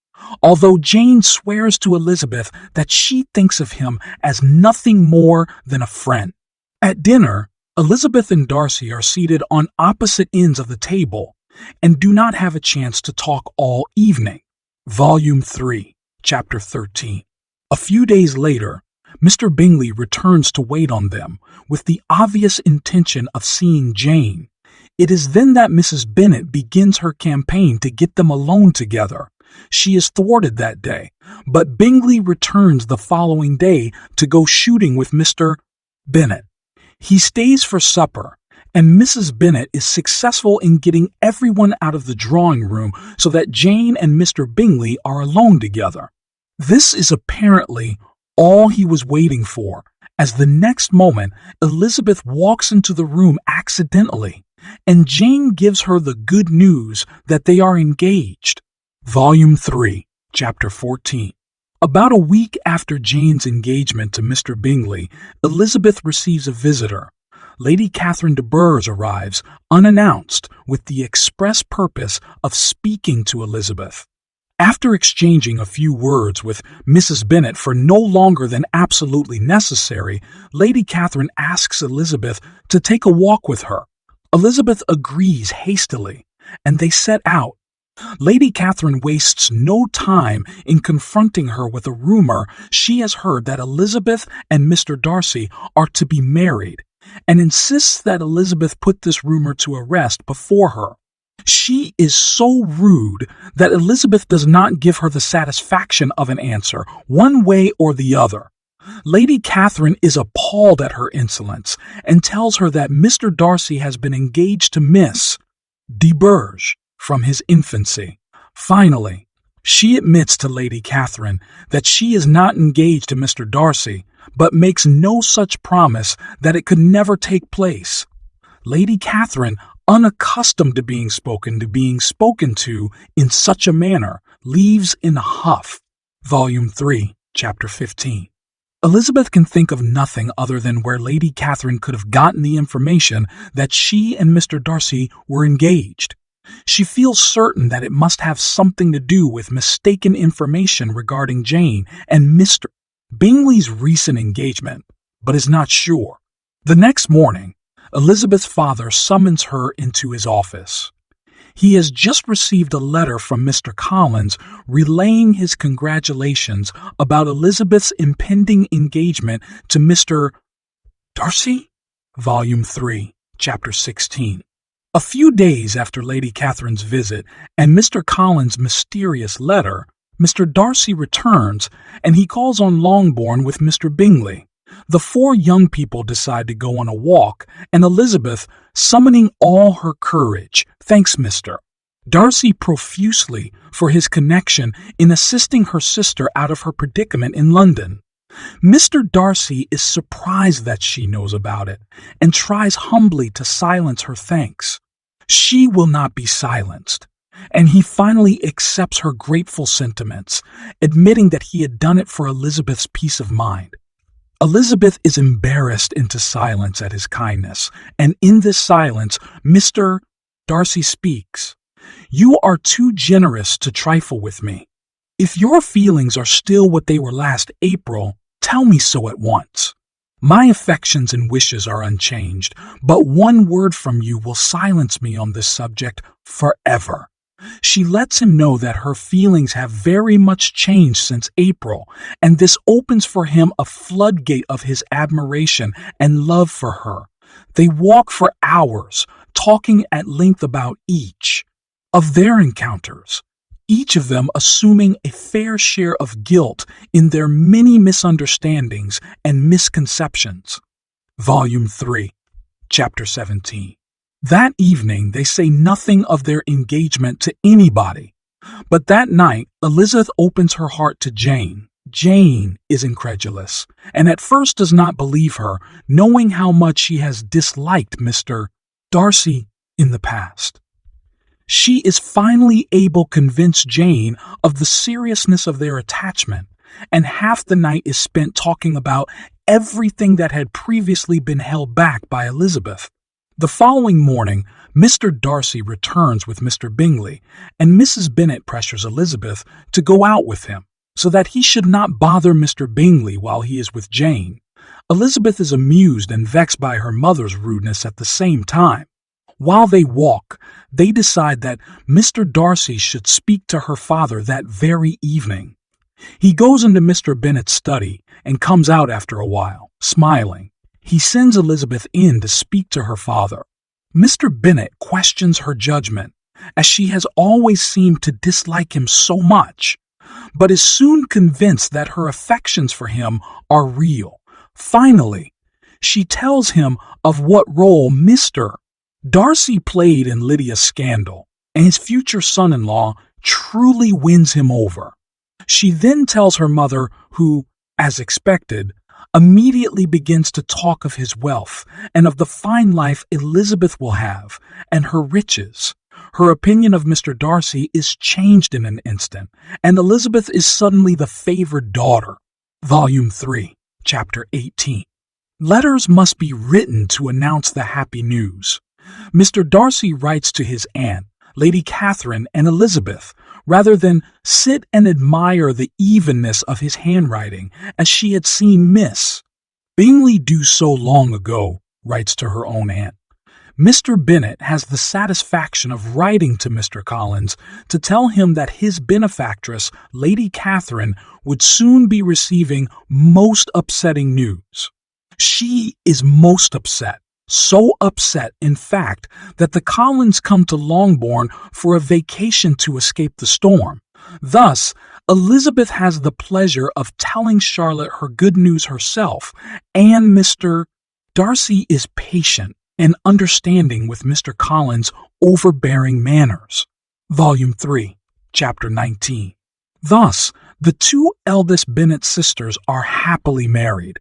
although Jane swears to Elizabeth that she thinks of him as nothing more than a friend. At dinner, Elizabeth and Darcy are seated on opposite ends of the table and do not have a chance to talk all evening. Volume 3, Chapter 13. A few days later, Mr. Bingley returns to wait on them with the obvious intention of seeing Jane. It is then that Mrs. Bennet begins her campaign to get them alone together. She is thwarted that day, but Bingley returns the following day to go shooting with Mr. Bennet. He stays for supper, and Mrs. Bennet is successful in getting everyone out of the drawing room so that Jane and Mr. Bingley are alone together. This is apparently all he was waiting for, as the next moment Elizabeth walks into the room accidentally, and Jane gives her the good news that they are engaged. Volume 3, Chapter 14. About a week after Jane's engagement to Mr. Bingley, Elizabeth receives a visitor. Lady Catherine de Bourgh arrives, unannounced, with the express purpose of speaking to Elizabeth. After exchanging a few words with Mrs. Bennet for no longer than absolutely necessary, Lady Catherine asks Elizabeth to take a walk with her. Elizabeth agrees hastily, and they set out. Lady Catherine wastes no time in confronting her with a rumor she has heard that Elizabeth and Mr. Darcy are to be married, and insists that Elizabeth put this rumor to rest before her. She is so rude that Elizabeth does not give her the satisfaction of an answer, one way or the other. Lady Catherine is appalled at her insolence and tells her that Mr. Darcy has been engaged to Miss de Bourgh from his infancy. Finally, she admits to Lady Catherine that she is not engaged to Mr. Darcy, but makes no such promise that it could never take place. Lady Catherine, unaccustomed to being spoken to in such a manner, leaves in a huff. Volume 3, Chapter 15. Elizabeth can think of nothing other than where Lady Catherine could have gotten the information that she and Mr. Darcy were engaged. She feels certain that it must have something to do with mistaken information regarding Jane and Mr. Bingley's recent engagement, but is not sure. The next morning, Elizabeth's father summons her into his office. He has just received a letter from Mr. Collins relaying his congratulations about Elizabeth's impending engagement to Mr. Darcy? Volume 3, Chapter 16. A few days after Lady Catherine's visit and Mr. Collins' mysterious letter, Mr. Darcy returns and he calls on Longbourn with Mr. Bingley. The four young people decide to go on a walk, and Elizabeth, summoning all her courage, thanks Mr. Darcy profusely for his connection in assisting her sister out of her predicament in London. Mr. Darcy is surprised that she knows about it and tries humbly to silence her thanks. She will not be silenced, and he finally accepts her grateful sentiments, admitting that he had done it for Elizabeth's peace of mind. Elizabeth is embarrassed into silence at his kindness, and in this silence, Mr. Darcy speaks. "You are too generous to trifle with me. If your feelings are still what they were last April, tell me so at once. My affections and wishes are unchanged, but one word from you will silence me on this subject forever." She lets him know that her feelings have very much changed since April, and this opens for him a floodgate of his admiration and love for her. They walk for hours, talking at length about each of their encounters, each of them assuming a fair share of guilt in their many misunderstandings and misconceptions. Volume 3, Chapter 17. That evening, they say nothing of their engagement to anybody. But that night, Elizabeth opens her heart to Jane. Jane is incredulous, and at first does not believe her, knowing how much she has disliked Mr. Darcy in the past. She is finally able to convince Jane of the seriousness of their attachment, and half the night is spent talking about everything that had previously been held back by Elizabeth. The following morning, Mr. Darcy returns with Mr. Bingley, and Mrs. Bennet pressures Elizabeth to go out with him, so that he should not bother Mr. Bingley while he is with Jane. Elizabeth is amused and vexed by her mother's rudeness at the same time. While they walk, they decide that Mr. Darcy should speak to her father that very evening. He goes into Mr. Bennet's study and comes out after a while, smiling. He sends Elizabeth in to speak to her father. Mr. Bennet questions her judgment, as she has always seemed to dislike him so much, but is soon convinced that her affections for him are real. Finally, she tells him of what role Mr. Darcy played in Lydia's scandal, and his future son-in-law truly wins him over. She then tells her mother, who, as expected, immediately begins to talk of his wealth and of the fine life Elizabeth will have and her riches. Her opinion of Mr. Darcy is changed in an instant, and Elizabeth is suddenly the favored daughter. Volume 3, Chapter 18. Letters must be written to announce the happy news. Mr. Darcy writes to his aunt, Lady Catherine, and Elizabeth, rather than sit and admire the evenness of his handwriting as she had seen Miss Bingley do so long ago, writes to her own aunt. Mr. Bennet has the satisfaction of writing to Mr. Collins to tell him that his benefactress, Lady Catherine, would soon be receiving most upsetting news. She is most upset. So upset, in fact, that the Collins come to Longbourn for a vacation to escape the storm. Thus, Elizabeth has the pleasure of telling Charlotte her good news herself, and Mr. Darcy is patient and understanding with Mr. Collins' overbearing manners. Volume 3, Chapter 19. Thus, the two eldest Bennet sisters are happily married.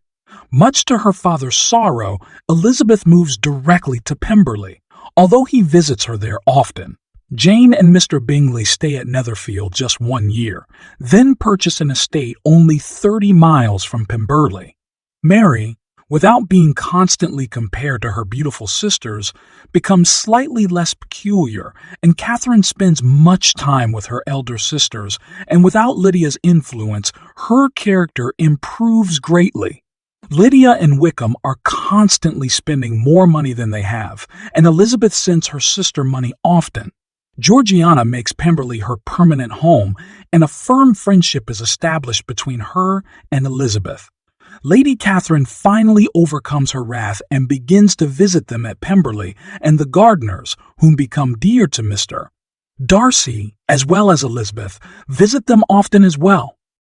Much to her father's sorrow, Elizabeth moves directly to Pemberley, although he visits her there often. Jane and Mr. Bingley stay at Netherfield just 1 year, then purchase an estate only 30 miles from Pemberley. Mary, without being constantly compared to her beautiful sisters, becomes slightly less peculiar, and Catherine spends much time with her elder sisters, and without Lydia's influence, her character improves greatly. Lydia and Wickham are constantly spending more money than they have, and Elizabeth sends her sister money often. Georgiana makes Pemberley her permanent home, and a firm friendship is established between her and Elizabeth. Lady Catherine finally overcomes her wrath and begins to visit them at Pemberley, and the Gardiners, whom become dear to Mr. Darcy, as well as Elizabeth, visit them often as well.